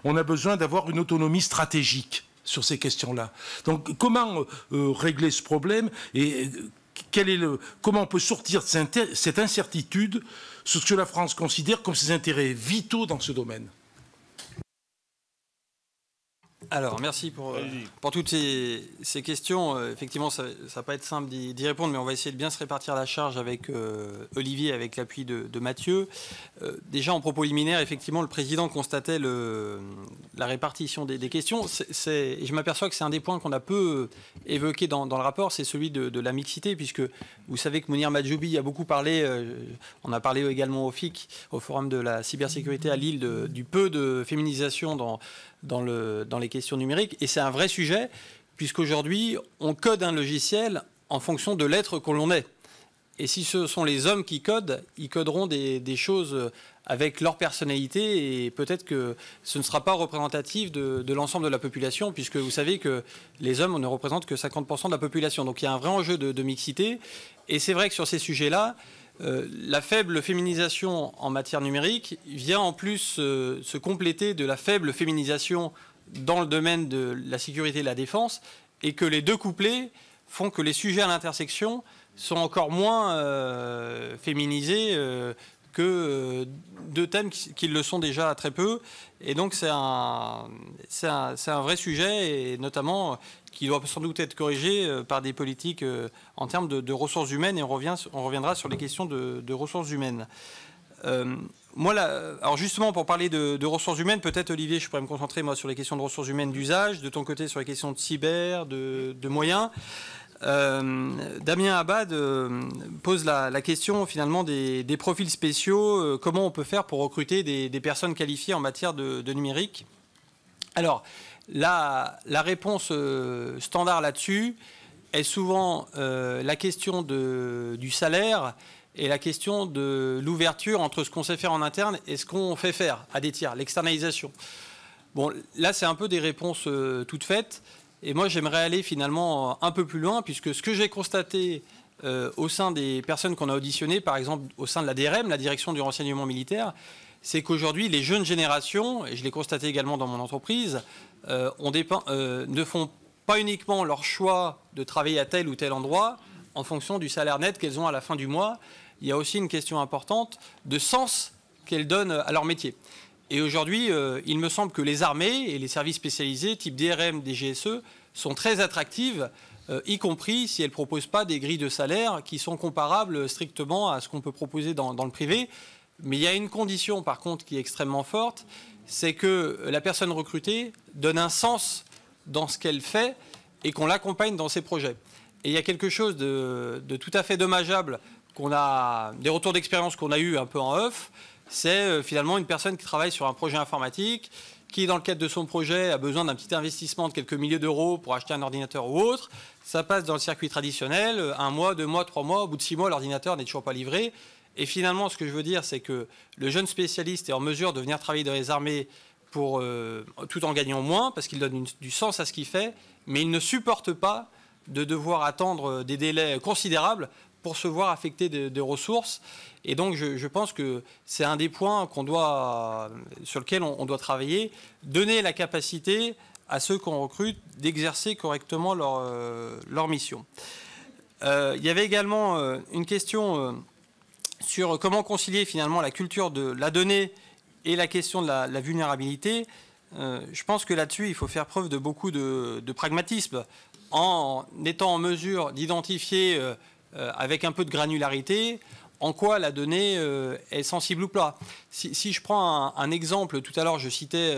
on a besoin d'avoir une autonomie stratégique sur ces questions-là. Donc comment régler ce problème et comment on peut sortir de cette incertitude sur ce que la France considère comme ses intérêts vitaux dans ce domaine? Alors, merci pour toutes ces questions. Effectivement, ça ne va pas être simple d'y répondre, mais on va essayer de bien se répartir la charge avec Olivier, avec l'appui de Mathieu. Déjà, en propos liminaire, effectivement, le président constatait la répartition des questions. Et je m'aperçois que c'est un des points qu'on a peu évoqué dans le rapport, c'est celui de la mixité, puisque vous savez que Mounir Majoubi a beaucoup parlé, on a parlé également au FIC, au Forum de la cybersécurité à Lille, du peu de féminisation dans les questions numériques. Et c'est un vrai sujet, puisqu'aujourd'hui, on code un logiciel en fonction de l'être que l'on est. Et si ce sont les hommes qui codent, ils coderont des choses avec leur personnalité, et peut-être que ce ne sera pas représentatif de l'ensemble de la population, puisque vous savez que les hommes ne représentent que 50% de la population. Donc il y a un vrai enjeu de mixité. Et c'est vrai que sur ces sujets-là, la faible féminisation en matière numérique vient en plus se compléter de la faible féminisation dans le domaine de la sécurité et de la défense, et que les deux couplés font que les sujets à l'intersection sont encore moins féminisés que deux thèmes qui le sont déjà très peu. Et donc c'est un vrai sujet, et notamment qui doit sans doute être corrigé par des politiques en termes de ressources humaines, et on reviendra sur les questions de ressources humaines. Alors justement, pour parler de ressources humaines, peut-être Olivier, je pourrais me concentrer moi sur les questions de ressources humaines d'usage, de ton côté sur les questions de cyber, de moyens. Damien Abad pose la question finalement des profils spéciaux, comment on peut faire pour recruter des personnes qualifiées en matière de numérique. Alors, la réponse standard là-dessus est souvent la question du salaire et la question de l'ouverture entre ce qu'on sait faire en interne et ce qu'on fait faire à des tiers, l'externalisation. Bon, là, c'est un peu des réponses toutes faites. Et moi, j'aimerais aller finalement un peu plus loin, puisque ce que j'ai constaté au sein des personnes qu'on a auditionnées, par exemple au sein de la DRM, la Direction du renseignement militaire, c'est qu'aujourd'hui, les jeunes générations, et je l'ai constaté également dans mon entreprise, ne font pas uniquement leur choix de travailler à tel ou tel endroit en fonction du salaire net qu'elles ont à la fin du mois. Il y a aussi une question importante de sens qu'elles donnent à leur métier. Et aujourd'hui, il me semble que les armées et les services spécialisés, type DRM, DGSE, sont très attractives, y compris si elles ne proposent pas des grilles de salaire qui sont comparables strictement à ce qu'on peut proposer dans le privé. Mais il y a une condition, par contre, qui est extrêmement forte, c'est que la personne recrutée donne un sens dans ce qu'elle fait et qu'on l'accompagne dans ses projets. Et il y a quelque chose de tout à fait dommageable, des retours d'expérience qu'on a eu un peu en off, c'est finalement une personne qui travaille sur un projet informatique, qui, dans le cadre de son projet, a besoin d'un petit investissement de quelques milliers d'euros pour acheter un ordinateur ou autre. Ça passe dans le circuit traditionnel, 1 mois, 2 mois, 3 mois. Au bout de 6 mois, l'ordinateur n'est toujours pas livré. Et finalement, ce que je veux dire, c'est que le jeune spécialiste est en mesure de venir travailler dans les armées tout en gagnant moins, parce qu'il donne du sens à ce qu'il fait, mais il ne supporte pas de devoir attendre des délais considérables pour se voir affecter des ressources. Et donc, je pense que c'est un des points sur lequel on doit travailler, donner la capacité à ceux qu'on recrute d'exercer correctement leur mission. Il y avait également une question sur comment concilier finalement la culture de la donnée et la question de la vulnérabilité. Je pense que là-dessus, il faut faire preuve de beaucoup de pragmatisme en étant en mesure d'identifier avec un peu de granularité en quoi la donnée est sensible ou pas. Si je prends un exemple, tout à l'heure je citais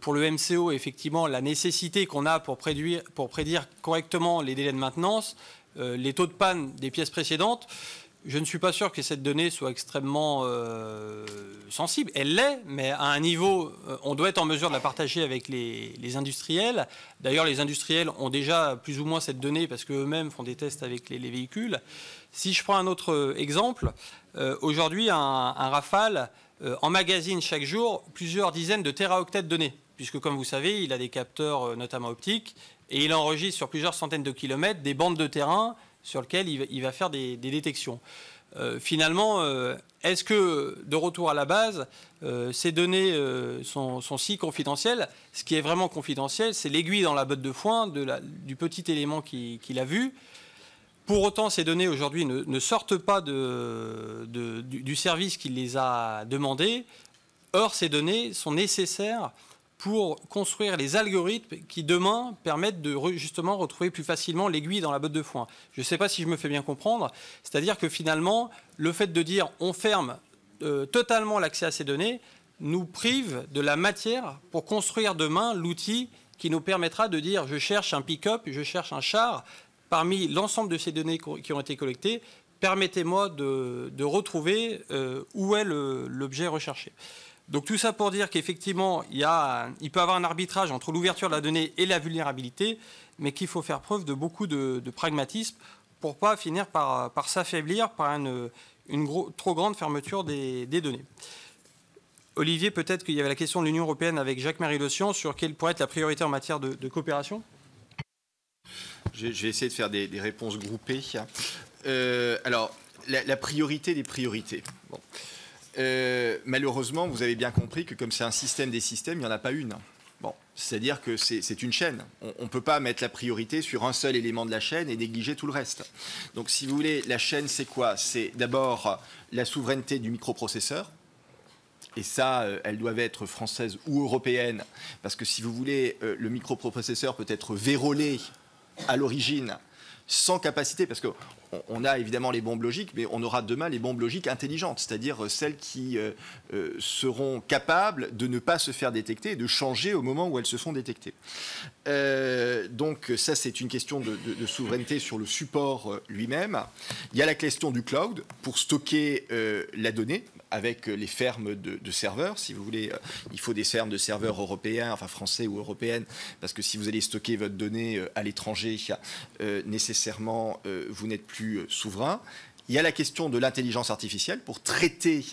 pour le MCO effectivement la nécessité qu'on a pour prédire correctement les délais de maintenance, les taux de panne des pièces précédentes. Je ne suis pas sûr que cette donnée soit extrêmement sensible. Elle l'est, mais à un niveau, on doit être en mesure de la partager avec les industriels. D'ailleurs, les industriels ont déjà plus ou moins cette donnée parce qu'eux-mêmes font des tests avec les véhicules. Si je prends un autre exemple, aujourd'hui, un Rafale emmagasine chaque jour plusieurs dizaines de téraoctets de données, puisque comme vous savez, il a des capteurs notamment optiques, et il enregistre sur plusieurs centaines de kilomètres des bandes de terrain sur lesquelles il va faire des détections. Finalement, est-ce que, de retour à la base, ces données sont si confidentielles? Ce qui est vraiment confidentiel, c'est l'aiguille dans la botte de foin du petit élément qu'il a vu. Pour autant, ces données aujourd'hui ne sortent pas du service qui les a demandées. Or, ces données sont nécessaires pour construire les algorithmes qui, demain, permettent de justement retrouver plus facilement l'aiguille dans la botte de foin. Je ne sais pas si je me fais bien comprendre. C'est-à-dire que finalement, le fait de dire on ferme totalement l'accès à ces données nous prive de la matière pour construire demain l'outil qui nous permettra de dire je cherche un pick-up, je cherche un char. Parmi l'ensemble de ces données qui ont été collectées, permettez-moi de retrouver où est l'objet recherché. Donc tout ça pour dire qu'effectivement, il peut y avoir un arbitrage entre l'ouverture de la donnée et la vulnérabilité, mais qu'il faut faire preuve de beaucoup de pragmatisme pour ne pas finir par s'affaiblir par une trop grande fermeture des données. Olivier, peut-être qu'il y avait la question de l'Union européenne avec Jacques-Marie Le Sian sur quelle pourrait être la priorité en matière de coopération. Je vais essayer de faire des réponses groupées. Alors, la priorité des priorités. Bon. Malheureusement, vous avez bien compris que comme c'est un système des systèmes, il n'y en a pas une. Bon, c'est-à-dire que c'est une chaîne. On ne peut pas mettre la priorité sur un seul élément de la chaîne et négliger tout le reste. Donc, si vous voulez, la chaîne, c'est quoi? C'est d'abord la souveraineté du microprocesseur. Et ça, elles doivent être françaises ou européennes. Parce que si vous voulez, le microprocesseur peut être vérolé à l'origine sans capacité, parce qu'on a évidemment les bombes logiques, mais on aura demain les bombes logiques intelligentes, c'est-à-dire celles qui seront capables de ne pas se faire détecter et de changer au moment où elles se font détecter. Donc ça, c'est une question de souveraineté sur le support lui-même. Il y a la question du cloud pour stocker la donnée avec les fermes de serveurs. Si vous voulez, il faut des fermes de serveurs européens, enfin français ou européennes, parce que si vous allez stocker votre donnée à l'étranger, nécessairement, vous n'êtes plus souverain. Il y a la question de l'intelligence artificielle pour traiter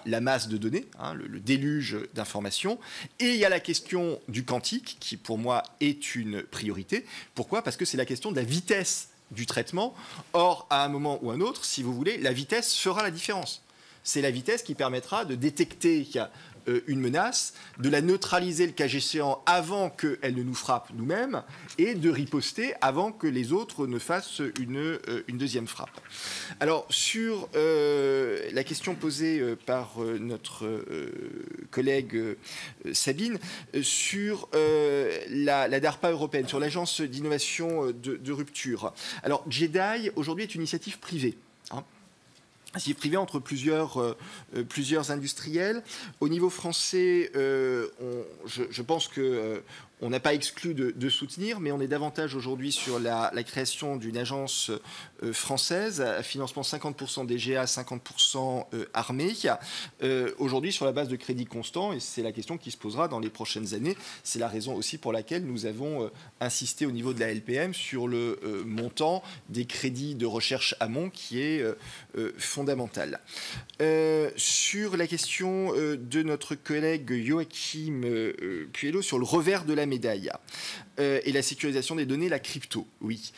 la masse de données, hein, le déluge d'informations. Et il y a la question du quantique, qui pour moi est une priorité. Pourquoi? Parce que c'est la question de la vitesse du traitement. Or, à un moment ou un autre, si vous voulez, la vitesse fera la différence. C'est la vitesse qui permettra de détecter une menace, de la neutraliser le cas échéant avant qu'elle ne nous frappe nous-mêmes et de riposter avant que les autres ne fassent une deuxième frappe. Alors, sur la question posée par notre collègue Sabine, sur la DARPA européenne, sur l'agence d'innovation de rupture. Alors, JEDI, aujourd'hui, est une initiative privée. Hein. C'est privé entre plusieurs industriels. Au niveau français, je pense que on n'a pas exclu de soutenir, mais on est davantage aujourd'hui sur la création d'une agence française à financement 50% DGA, 50% armée, aujourd'hui sur la base de crédits constants, et c'est la question qui se posera dans les prochaines années. C'est la raison aussi pour laquelle nous avons insisté au niveau de la LPM sur le montant des crédits de recherche amont qui est fondamental. Sur la question de notre collègue Joachim Puello sur le revers de la médaille et la sécurisation des données, la crypto, oui,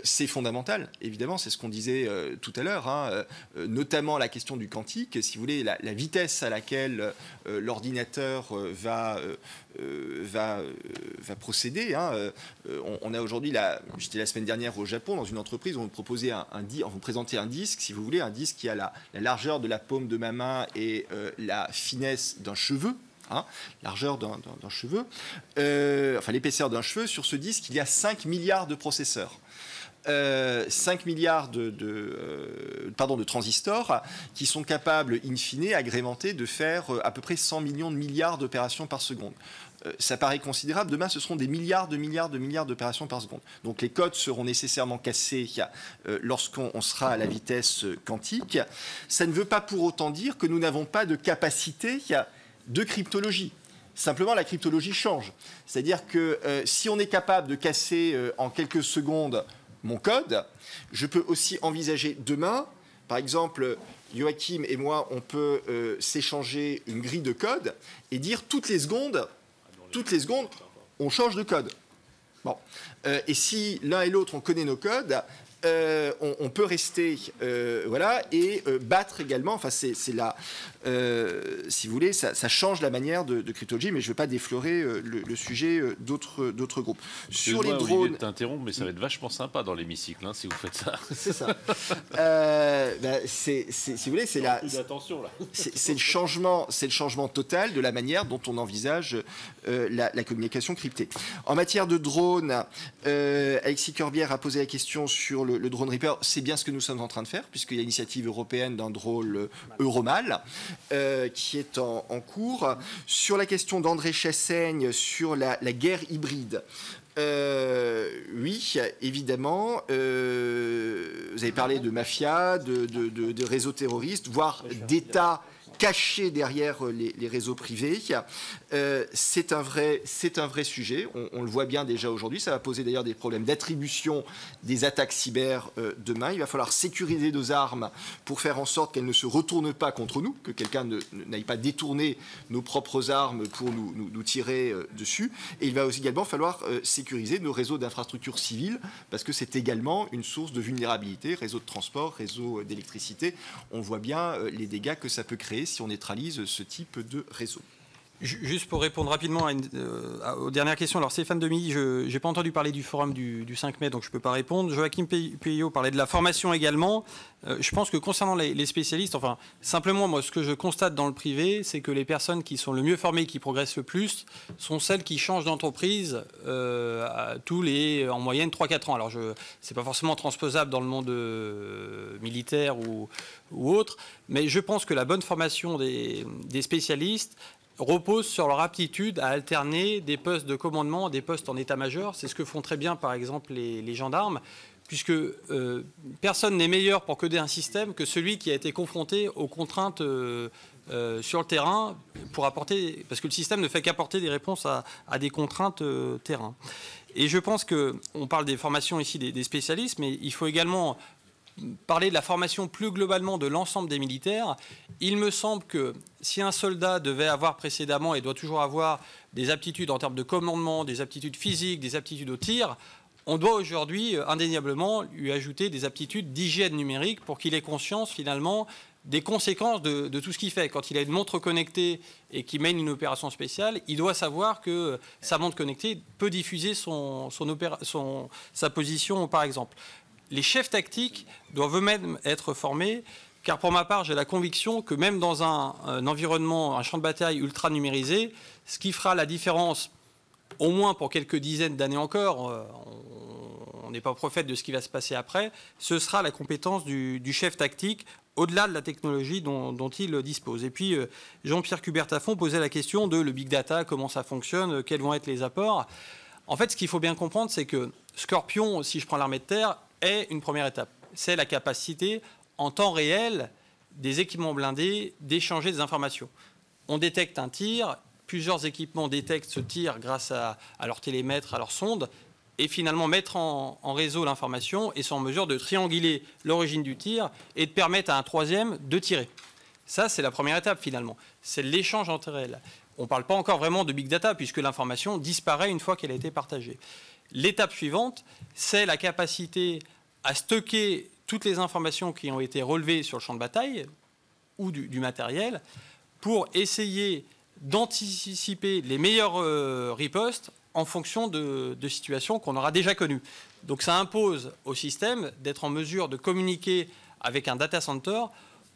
c'est fondamental, évidemment, c'est ce qu'on disait tout à l'heure, hein, notamment la question du quantique, si vous voulez, la vitesse à laquelle l'ordinateur va procéder. Hein. On a aujourd'hui, j'étais la semaine dernière au Japon, dans une entreprise, on vous présentait un disque, si vous voulez, un disque qui a la largeur de la paume de ma main et la finesse d'un cheveu. Hein, largeur d'un cheveu, enfin l'épaisseur d'un cheveu. Sur ce disque, il y a 5 milliards de processeurs. 5 milliards de transistors qui sont capables, in fine, agrémentés, de faire à peu près 100 millions de milliards d'opérations par seconde. Ça paraît considérable. Demain, ce seront des milliards d'opérations par seconde. Donc les codes seront nécessairement cassés lorsqu'on sera à la vitesse quantique. Ça ne veut pas pour autant dire que nous n'avons pas de capacité de cryptologie. Simplement, la cryptologie change. C'est-à-dire que si on est capable de casser en quelques secondes mon code, je peux aussi envisager demain, par exemple, Joachim et moi, on peut s'échanger une grille de code et dire toutes les secondes, on change de code. Bon. Et si l'un et l'autre, on connaît nos codes, on peut rester voilà, et battre également, enfin c'est là, si vous voulez, ça change la manière de cryptologie, mais je ne veux pas déflorer le sujet d'autres groupes. Sur les drones... Olivier, t'interromps, mais ça va être vachement sympa dans l'hémicycle, hein, si vous faites ça. C'est ça. Si vous voulez, c'est le changement total de la manière dont on envisage la communication cryptée. En matière de drones, Alexis Corbière a posé la question sur le drone Reaper. C'est bien ce que nous sommes en train de faire, puisqu'il y a l'initiative européenne d'un drone Euromal qui est en cours. Sur la question d'André Chassaigne sur la guerre hybride, oui, évidemment, vous avez parlé de mafia, de réseaux terroristes, voire d'États cachés derrière les réseaux privés. C'est un vrai sujet. On le voit bien déjà aujourd'hui. Ça va poser d'ailleurs des problèmes d'attribution des attaques cyber demain. Il va falloir sécuriser nos armes pour faire en sorte qu'elles ne se retournent pas contre nous, que quelqu'un n'aille pas détourner nos propres armes pour nous tirer dessus. Et il va aussi également falloir sécuriser nos réseaux d'infrastructures civiles, parce que c'est également une source de vulnérabilité, réseau de transport, réseau d'électricité. On voit bien les dégâts que ça peut créer si on neutralise ce type de réseau. Juste pour répondre rapidement aux dernières questions. Alors Stéphane Demilly, je n'ai pas entendu parler du forum du 5 mai, donc je ne peux pas répondre. Joachim Pueyo parlait de la formation également. Je pense que concernant les spécialistes, enfin simplement moi ce que je constate dans le privé, c'est que les personnes qui sont le mieux formées, qui progressent le plus, sont celles qui changent d'entreprise en moyenne 3-4 ans. Alors c'est pas forcément transposable dans le monde militaire ou autre, mais je pense que la bonne formation des spécialistes repose sur leur aptitude à alterner des postes de commandement, des postes en état-major. C'est ce que font très bien, par exemple, les gendarmes, puisque personne n'est meilleur pour coder un système que celui qui a été confronté aux contraintes sur le terrain, parce que le système ne fait qu'apporter des réponses à des contraintes terrain. Et je pense qu'on parle des formations ici des spécialistes, mais il faut également parler de la formation plus globalement de l'ensemble des militaires. Il me semble que si un soldat devait avoir précédemment et doit toujours avoir des aptitudes en termes de commandement, des aptitudes physiques, des aptitudes au tir, on doit aujourd'hui indéniablement lui ajouter des aptitudes d'hygiène numérique pour qu'il ait conscience finalement des conséquences de tout ce qu'il fait. Quand il a une montre connectée et qu'il mène une opération spéciale, il doit savoir que sa montre connectée peut diffuser sa position, par exemple. Les chefs tactiques doivent eux-mêmes être formés, car pour ma part, j'ai la conviction que même dans un environnement, un champ de bataille ultra numérisé, ce qui fera la différence, au moins pour quelques dizaines d'années encore, on n'est pas prophète de ce qui va se passer après, ce sera la compétence du chef tactique au-delà de la technologie dont ils disposent. Et puis, Jean-Pierre Cubertafond posait la question de le big data, comment ça fonctionne, quels vont être les apports. En fait, ce qu'il faut bien comprendre, c'est que Scorpion, si je prends l'armée de terre, est une première étape. C'est la capacité, en temps réel, des équipements blindés d'échanger des informations. On détecte un tir, plusieurs équipements détectent ce tir grâce à leur télémètre, à leur sonde, et finalement mettre en réseau l'information et sont en mesure de trianguler l'origine du tir et de permettre à un troisième de tirer. Ça, c'est la première étape finalement. C'est l'échange entre elles. On ne parle pas encore vraiment de big data puisque l'information disparaît une fois qu'elle a été partagée. L'étape suivante, c'est la capacité à stocker toutes les informations qui ont été relevées sur le champ de bataille ou du matériel pour essayer d'anticiper les meilleures ripostes en fonction de situations qu'on aura déjà connues. Donc ça impose au système d'être en mesure de communiquer avec un data center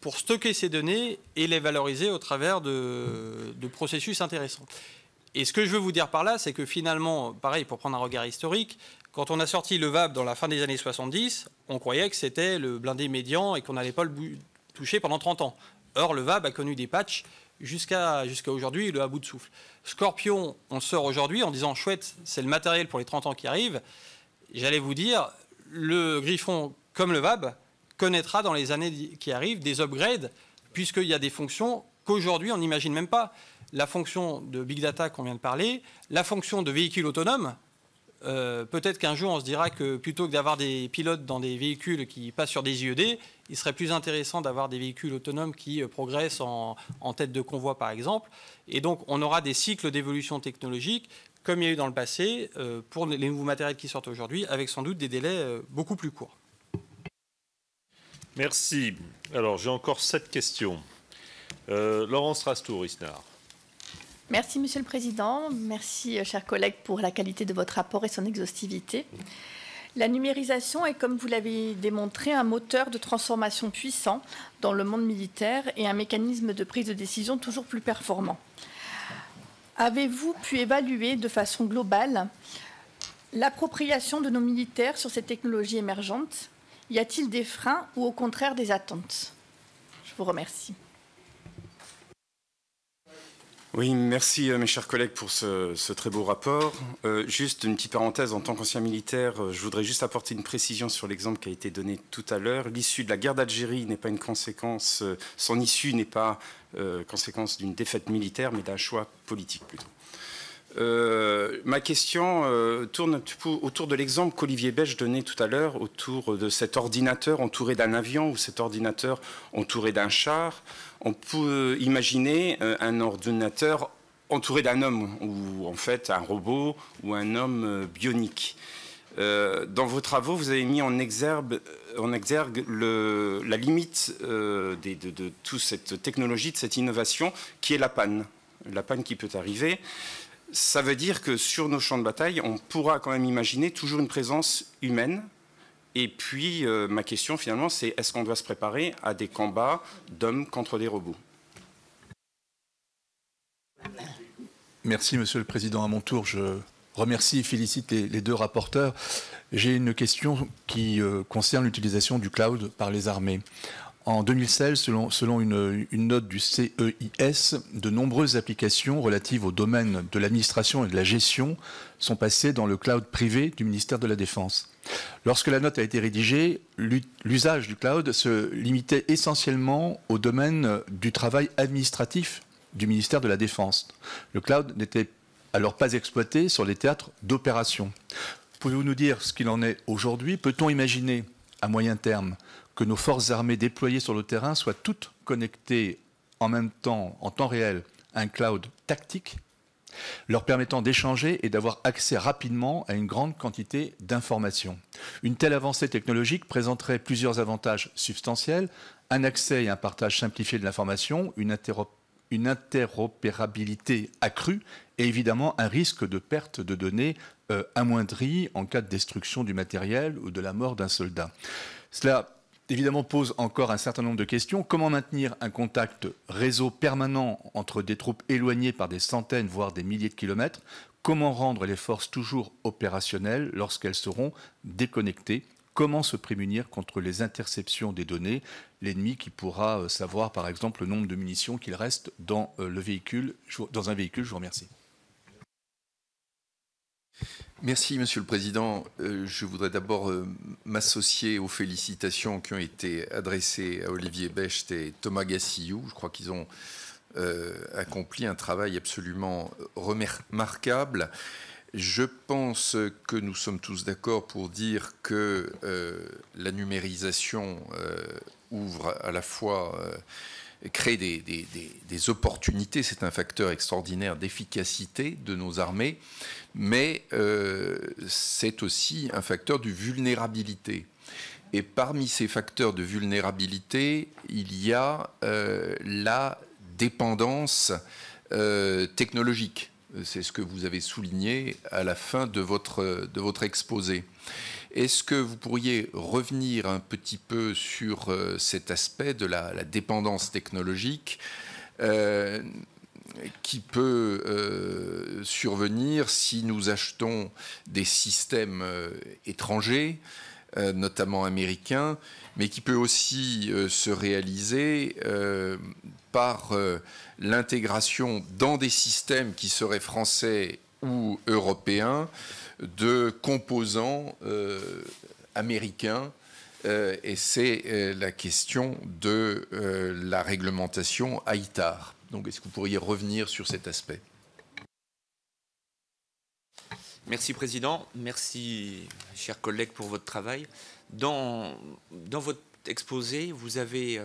pour stocker ces données et les valoriser au travers de processus intéressants. Et ce que je veux vous dire par là, c'est que finalement, pareil, pour prendre un regard historique, quand on a sorti le VAB dans la fin des années 70, on croyait que c'était le blindé médian et qu'on n'allait pas le toucher pendant 30 ans. Or, le VAB a connu des patchs jusqu'à aujourd'hui, il est à bout de souffle. Scorpion, on sort aujourd'hui en disant, chouette, c'est le matériel pour les 30 ans qui arrivent. J'allais vous dire, le Griffon, comme le VAB, connaîtra dans les années qui arrivent des upgrades, puisqu'il y a des fonctions qu'aujourd'hui, on n'imagine même pas. La fonction de Big Data qu'on vient de parler, la fonction de véhicule autonome. Peut-être qu'un jour, on se dira que plutôt que d'avoir des pilotes dans des véhicules qui passent sur des IED, il serait plus intéressant d'avoir des véhicules autonomes qui progressent en tête de convoi, par exemple. Et donc, on aura des cycles d'évolution technologique, comme il y a eu dans le passé, pour les nouveaux matériels qui sortent aujourd'hui, avec sans doute des délais beaucoup plus courts. Merci. Alors, j'ai encore 7 questions. Laurence Rastour-Isnard. Merci, Monsieur le Président. Merci, chers collègues, pour la qualité de votre rapport et son exhaustivité. La numérisation est, comme vous l'avez démontré, un moteur de transformation puissant dans le monde militaire et un mécanisme de prise de décision toujours plus performant. Avez-vous pu évaluer de façon globale l'appropriation de nos militaires sur ces technologies émergentes? Y a-t-il des freins ou au contraire des attentes? Je vous remercie. Oui, merci mes chers collègues pour ce très beau rapport. Juste une petite parenthèse, en tant qu'ancien militaire, je voudrais juste apporter une précision sur l'exemple qui a été donné tout à l'heure. L'issue de la guerre d'Algérie n'est pas une conséquence, son issue n'est pas conséquence d'une défaite militaire, mais d'un choix politique plutôt. Ma question tourne autour de l'exemple qu'Olivier Bèche donnait tout à l'heure, autour de cet ordinateur entouré d'un avion ou cet ordinateur entouré d'un char. On peut imaginer un ordinateur entouré d'un homme, ou en fait un robot ou un homme bionique. Dans vos travaux, vous avez mis en exergue la limite de toute cette technologie, de cette innovation, qui est la panne qui peut arriver. Ça veut dire que sur nos champs de bataille, on pourra quand même imaginer toujours une présence humaine. Et puis, ma question finalement, c'est est-ce qu'on doit se préparer à des combats d'hommes contre des robots? Merci, Monsieur le Président. À mon tour, je remercie et félicite les deux rapporteurs. J'ai une question qui concerne l'utilisation du cloud par les armées. En 2016, selon une note du CEIS, de nombreuses applications relatives au domaine de l'administration et de la gestion sont passées dans le cloud privé du ministère de la Défense. Lorsque la note a été rédigée, l'usage du cloud se limitait essentiellement au domaine du travail administratif du ministère de la Défense. Le cloud n'était alors pas exploité sur les théâtres d'opération. Pouvez-vous nous dire ce qu'il en est aujourd'hui? Peut-on imaginer, à moyen terme, que nos forces armées déployées sur le terrain soient toutes connectées en même temps, en temps réel, à un cloud tactique, leur permettant d'échanger et d'avoir accès rapidement à une grande quantité d'informations. Une telle avancée technologique présenterait plusieurs avantages substantiels: un accès et un partage simplifié de l'information, une interopérabilité accrue et évidemment un risque de perte de données amoindri en cas de destruction du matériel ou de la mort d'un soldat. Cela évidemment pose encore un certain nombre de questions. Comment maintenir un contact réseau permanent entre des troupes éloignées par des centaines, voire des milliers de kilomètres? Comment rendre les forces toujours opérationnelles lorsqu'elles seront déconnectées? comment se prémunir contre les interceptions des données, l'ennemi qui pourra savoir par exemple le nombre de munitions qu'il reste dans un véhicule. Je vous remercie. Merci, Monsieur le Président. Je voudrais d'abord m'associer aux félicitations qui ont été adressées à Olivier Becht et Thomas Gassillou. Je crois qu'ils ont accompli un travail absolument remarquable. Je pense que nous sommes tous d'accord pour dire que la numérisation ouvre à la fois... crée des opportunités, c'est un facteur extraordinaire d'efficacité de nos armées, mais c'est aussi un facteur de vulnérabilité. Et parmi ces facteurs de vulnérabilité, il y a la dépendance technologique. C'est ce que vous avez souligné à la fin de votre exposé. Est-ce que vous pourriez revenir un petit peu sur cet aspect de la dépendance technologique qui peut survenir si nous achetons des systèmes étrangers, notamment américains, mais qui peut aussi se réaliser par l'intégration dans des systèmes qui seraient français ou européens de composants américains, et c'est la question de la réglementation ITAR. Donc, est-ce que vous pourriez revenir sur cet aspect? Merci, Président. Merci, chers collègues, pour votre travail. Dans votre exposé, vous avez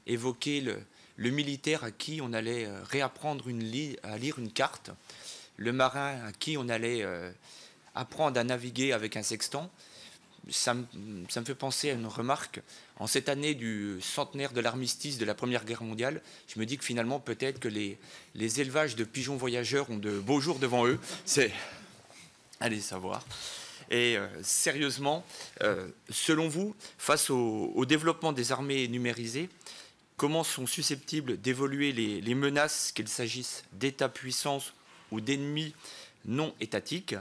évoqué le militaire à qui on allait réapprendre à lire une carte, le marin à qui on allait apprendre à naviguer avec un sextant. Ça me fait penser à une remarque. En cette année du centenaire de l'armistice de la Première Guerre mondiale, je me dis que finalement, peut-être que les élevages de pigeons voyageurs ont de beaux jours devant eux. C'est... Allez savoir. Et sérieusement, selon vous, face au développement des armées numérisées, comment sont susceptibles d'évoluer les menaces, qu'il s'agisse d'États-puissance ou d'ennemis non étatiques?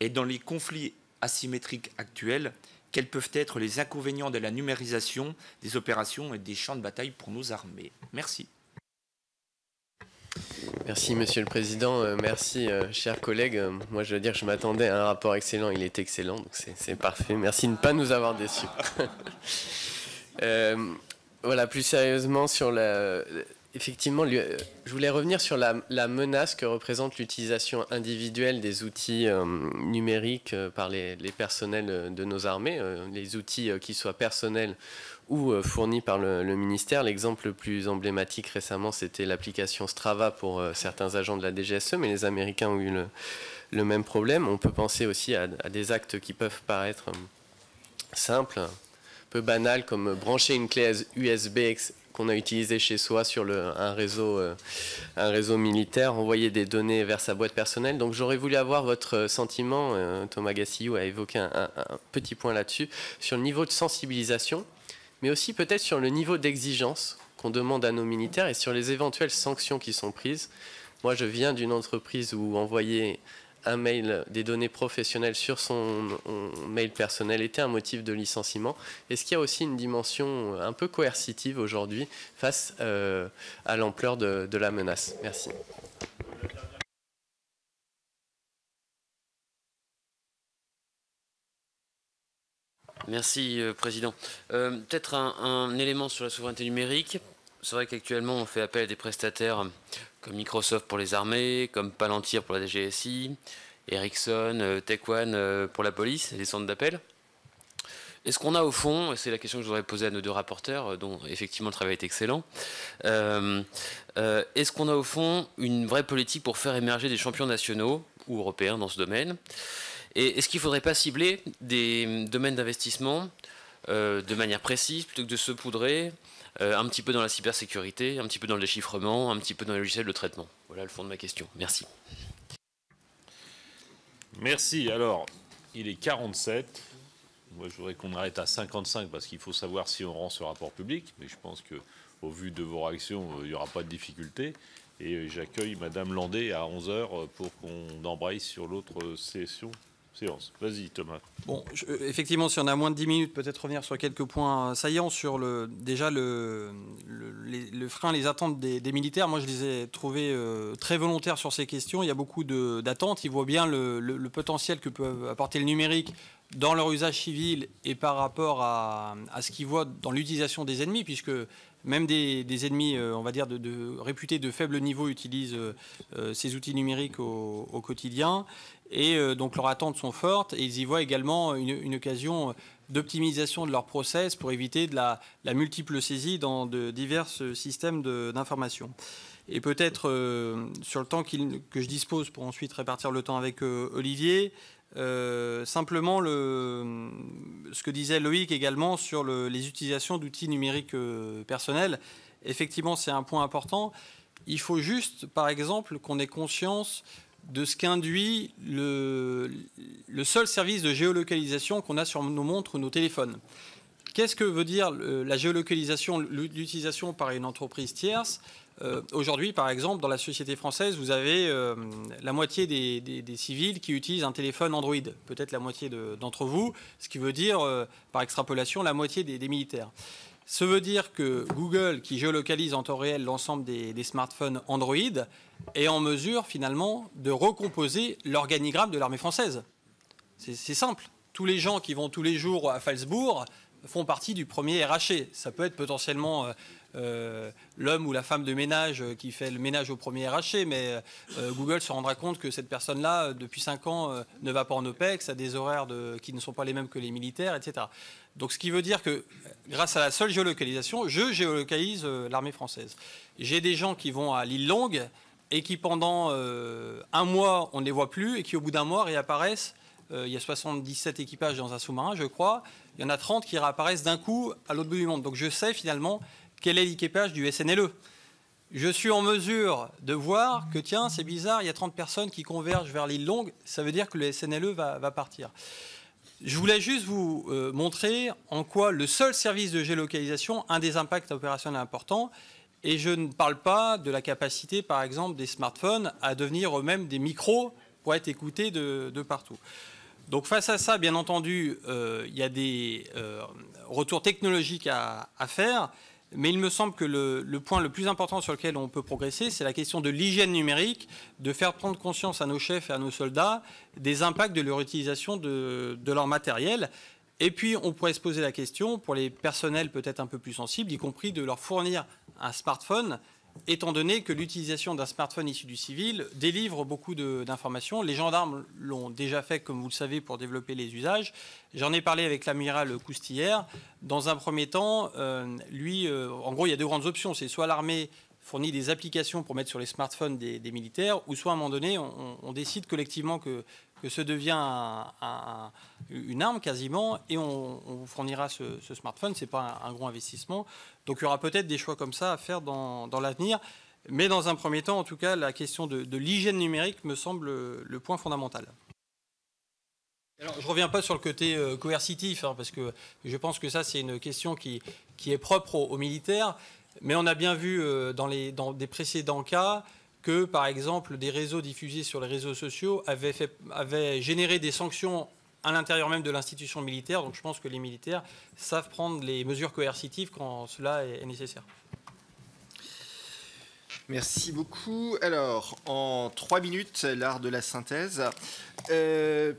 Et dans les conflits asymétriques actuels, quels peuvent être les inconvénients de la numérisation des opérations et des champs de bataille pour nos armées? Merci. Merci, Monsieur le Président. Merci, chers collègues. Moi, je veux dire que je m'attendais à un rapport excellent. Il est excellent, donc c'est parfait. Merci de ne pas nous avoir déçus. Voilà, plus sérieusement, sur la... Effectivement, je voulais revenir sur la menace que représente l'utilisation individuelle des outils numériques par les personnels de nos armées, les outils qui soient personnels ou fournis par le ministère. L'exemple le plus emblématique récemment, c'était l'application Strava pour certains agents de la DGSE, mais les Américains ont eu le même problème. On peut penser aussi à des actes qui peuvent paraître simples, un peu banals, comme brancher une clé USB qu'on a utilisé chez soi sur un réseau militaire, envoyer des données vers sa boîte personnelle. Donc j'aurais voulu avoir votre sentiment, Thomas Gassillou a évoqué un petit point là-dessus, sur le niveau de sensibilisation, mais aussi peut-être sur le niveau d'exigence qu'on demande à nos militaires et sur les éventuelles sanctions qui sont prises. Moi, je viens d'une entreprise où envoyer un mail, des données professionnelles sur son mail personnel était un motif de licenciement. Est-ce qu'il y a aussi une dimension un peu coercitive aujourd'hui face à l'ampleur de la menace? Merci. Merci, Président. Peut-être un élément sur la souveraineté numérique. C'est vrai qu'actuellement, on fait appel à des prestataires comme Microsoft pour les armées, comme Palantir pour la DGSI, Ericsson, TechOne pour la police et les centres d'appel. Est-ce qu'on a au fond, c'est la question que je voudrais poser à nos deux rapporteurs, dont effectivement le travail est excellent, est-ce qu'on a au fond une vraie politique pour faire émerger des champions nationaux ou européens dans ce domaine? Et est-ce qu'il ne faudrait pas cibler des domaines d'investissement de manière précise plutôt que de se poudrer un petit peu dans la cybersécurité, un petit peu dans le déchiffrement, un petit peu dans les logiciels de traitement? Voilà le fond de ma question. Merci. Merci. Alors, il est 47. Moi, je voudrais qu'on arrête à 55 parce qu'il faut savoir si on rend ce rapport public. Mais je pense qu'au vu de vos réactions, il n'y aura pas de difficulté. Et j'accueille Madame Landé à 11h pour qu'on embraye sur l'autre session séance. Vas-y, Thomas. Bon, effectivement, si on a moins de 10 minutes, peut-être revenir sur quelques points saillants sur le frein, les attentes des militaires. Moi, je les ai trouvés très volontaires sur ces questions. Il y a beaucoup d'attentes. Ils voient bien le potentiel que peut apporter le numérique dans leur usage civil et par rapport à ce qu'ils voient dans l'utilisation des ennemis, puisque même des ennemis, on va dire, réputés de faible niveau utilisent ces outils numériques au quotidien. Et donc leurs attentes sont fortes et ils y voient également une occasion d'optimisation de leur process pour éviter de la multiple saisie dans de divers systèmes d'information. Et peut-être sur le temps que je dispose pour ensuite répartir le temps avec Olivier, simplement ce que disait Loïc également sur les utilisations d'outils numériques personnels. Effectivement, c'est un point important. Il faut juste, par exemple, qu'on ait conscience de ce qu'induit le seul service de géolocalisation qu'on a sur nos montres ou nos téléphones. Qu'est-ce que veut dire la géolocalisation, l'utilisation par une entreprise tierce? Aujourd'hui, par exemple, dans la société française, vous avez la moitié des civils qui utilisent un téléphone Android, peut-être la moitié d'entre vous, ce qui veut dire, par extrapolation, la moitié des militaires. Ça veut dire que Google, qui géolocalise en temps réel l'ensemble des smartphones Android, est en mesure, finalement, de recomposer l'organigramme de l'armée française. C'est simple. Tous les gens qui vont tous les jours à Phalsbourg font partie du premier RHC. Ça peut être potentiellement l'homme ou la femme de ménage qui fait le ménage au premier RHC, mais Google se rendra compte que cette personne-là, depuis 5 ans, ne va pas en OPEX, a des horaires qui ne sont pas les mêmes que les militaires, etc. Donc ce qui veut dire que grâce à la seule géolocalisation, je géolocalise l'armée française. J'ai des gens qui vont à l'île Longue et qui pendant un mois, on ne les voit plus, et qui au bout d'un mois réapparaissent. Il y a 77 équipages dans un sous-marin, je crois. Il y en a 30 qui réapparaissent d'un coup à l'autre bout du monde. Donc je sais finalement quel est l'équipage du SNLE. Je suis en mesure de voir que, tiens, c'est bizarre, il y a 30 personnes qui convergent vers l'île Longue. Ça veut dire que le SNLE va partir. Je voulais juste vous montrer en quoi le seul service de géolocalisation a un des impacts opérationnels importants. Et je ne parle pas de la capacité, par exemple, des smartphones à devenir eux-mêmes des micros pour être écoutés de partout. Donc face à ça, bien entendu, il y a des retours technologiques à faire, mais il me semble que le point le plus important sur lequel on peut progresser, c'est la question de l'hygiène numérique, de faire prendre conscience à nos chefs et à nos soldats des impacts de leur utilisation de leur matériel. Et puis, on pourrait se poser la question, pour les personnels peut-être un peu plus sensibles, y compris de leur fournir un smartphone, étant donné que l'utilisation d'un smartphone issu du civil délivre beaucoup d'informations. Les gendarmes l'ont déjà fait, comme vous le savez, pour développer les usages. J'en ai parlé avec l'amiral Coustillère. Dans un premier temps, en gros, il y a 2 grandes options. C'est soit l'armée fournit des applications pour mettre sur les smartphones des militaires, ou soit à un moment donné, on décide collectivement que ce devient une arme quasiment, et on vous fournira ce smartphone. Ce n'est pas un gros investissement. Donc il y aura peut-être des choix comme ça à faire dans l'avenir. Mais dans un premier temps, en tout cas, la question de l'hygiène numérique me semble le point fondamental. Alors, je ne reviens pas sur le côté coercitif, parce que je pense que ça, c'est une question qui est propre aux militaires. Mais on a bien vu dans des précédents cas que, par exemple, des réseaux diffusés sur les réseaux sociaux avaient généré des sanctions à l'intérieur même de l'institution militaire. Donc je pense que les militaires savent prendre les mesures coercitives quand cela est nécessaire. Merci beaucoup. Alors, en 3 minutes, l'art de la synthèse.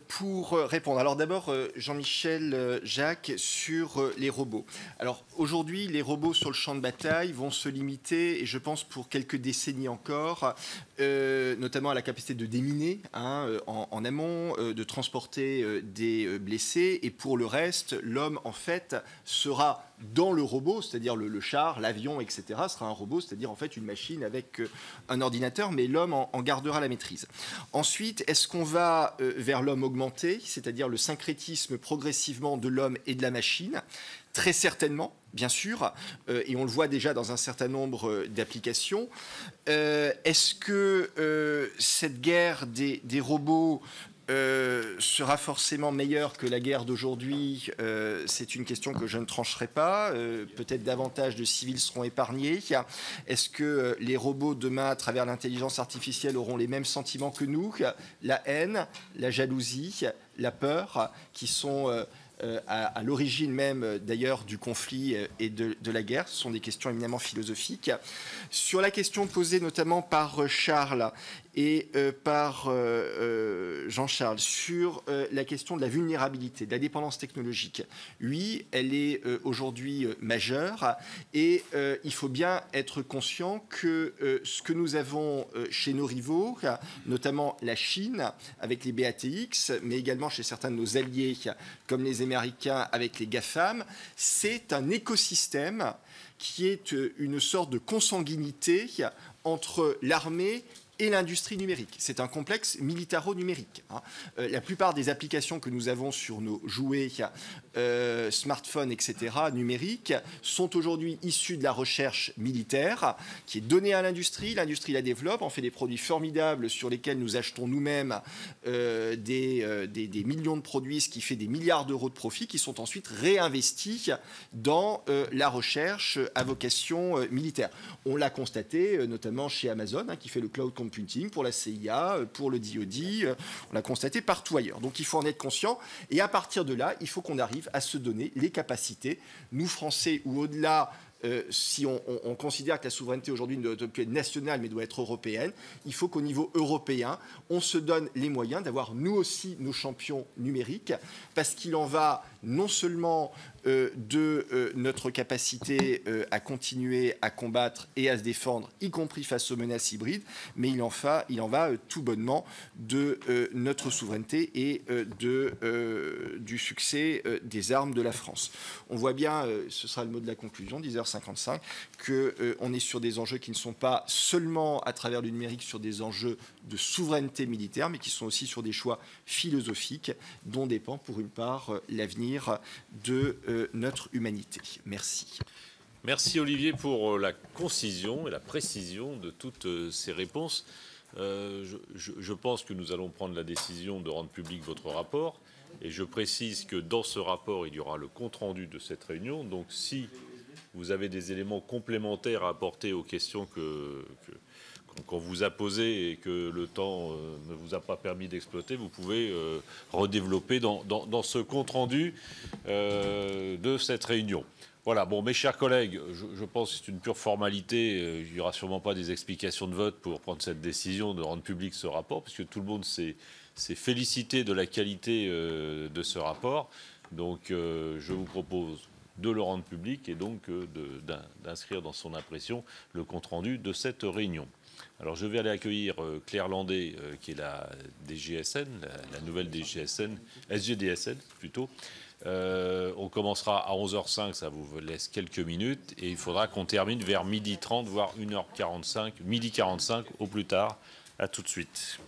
Pour répondre. Alors d'abord, Jean-Michel Jacques, sur les robots. Alors aujourd'hui, les robots sur le champ de bataille vont se limiter, et je pense pour quelques décennies encore, notamment à la capacité de déminer en amont, de transporter des blessés, et pour le reste, l'homme en fait sera dans le robot, c'est-à-dire le char, l'avion, etc. sera un robot, c'est-à-dire en fait une machine avec un ordinateur, mais l'homme en gardera la maîtrise. Ensuite, est-ce qu'on va vers l'homme augmenté, c'est-à-dire le syncrétisme progressivement de l'homme et de la machine? Très certainement, bien sûr, et on le voit déjà dans un certain nombre d'applications. Est-ce que cette guerre des robots sera forcément meilleur que la guerre d'aujourd'hui, c'est une question que je ne trancherai pas. Peut-être davantage de civils seront épargnés. Est-ce que les robots demain, à travers l'intelligence artificielle, auront les mêmes sentiments que nous? La haine, la jalousie, la peur, qui sont à l'origine même d'ailleurs du conflit et de la guerre. Ce sont des questions éminemment philosophiques. Sur la question posée notamment par Charles et par Jean-Charles sur la question de la vulnérabilité, de la dépendance technologique. Oui, elle est aujourd'hui majeure et il faut bien être conscient que ce que nous avons chez nos rivaux, notamment la Chine avec les BATX, mais également chez certains de nos alliés comme les Américains avec les GAFAM, c'est un écosystème qui est une sorte de consanguinité entre l'armée et l'industrie numérique. C'est un complexe militaro-numérique. La plupart des applications que nous avons sur nos jouets, smartphones, etc., numériques, sont aujourd'hui issues de la recherche militaire, qui est donnée à l'industrie. L'industrie la développe, on fait des produits formidables sur lesquels nous achetons nous-mêmes des millions de produits, ce qui fait des milliards d'euros de profit, qui sont ensuite réinvestis dans la recherche à vocation militaire. On l'a constaté, notamment chez Amazon, qui fait le cloud computing pour la CIA, pour le DoD, on l'a constaté partout ailleurs. Donc il faut en être conscient et à partir de là, il faut qu'on arrive à se donner les capacités, nous Français ou au-delà, si on considère que la souveraineté aujourd'hui ne doit plus être nationale mais doit être européenne, il faut qu'au niveau européen, on se donne les moyens d'avoir nous aussi nos champions numériques parce qu'il en va non seulement de notre capacité à continuer à combattre et à se défendre, y compris face aux menaces hybrides, mais il en va tout bonnement de notre souveraineté et du succès des armes de la France. On voit bien, ce sera le mot de la conclusion, 10h55, qu'on est sur des enjeux qui ne sont pas seulement à travers le numérique sur des enjeux de souveraineté militaire, mais qui sont aussi sur des choix philosophiques dont dépend pour une part l'avenir de notre humanité. Merci. Merci Olivier pour la concision et la précision de toutes ces réponses. Je pense que nous allons prendre la décision de rendre public votre rapport et je précise que dans ce rapport, il y aura le compte-rendu de cette réunion. Donc si vous avez des éléments complémentaires à apporter aux questions qu'on vous a posées et que le temps ne vous a pas permis d'exploiter, vous pouvez redévelopper dans ce compte-rendu de cette réunion. Voilà, bon, mes chers collègues, je pense que c'est une pure formalité. Il n'y aura sûrement pas des explications de vote pour prendre cette décision de rendre public ce rapport, puisque tout le monde s'est félicité de la qualité de ce rapport. Donc, je vous propose de le rendre public et donc d'inscrire dans son impression le compte-rendu de cette réunion. Alors, je vais aller accueillir Claire Landais, qui est la DGSN, la nouvelle DGSN, SGDSN plutôt. On commencera à 11h05, ça vous laisse quelques minutes, et il faudra qu'on termine vers 12h30, voire 1h45, 12h45 au plus tard. À tout de suite.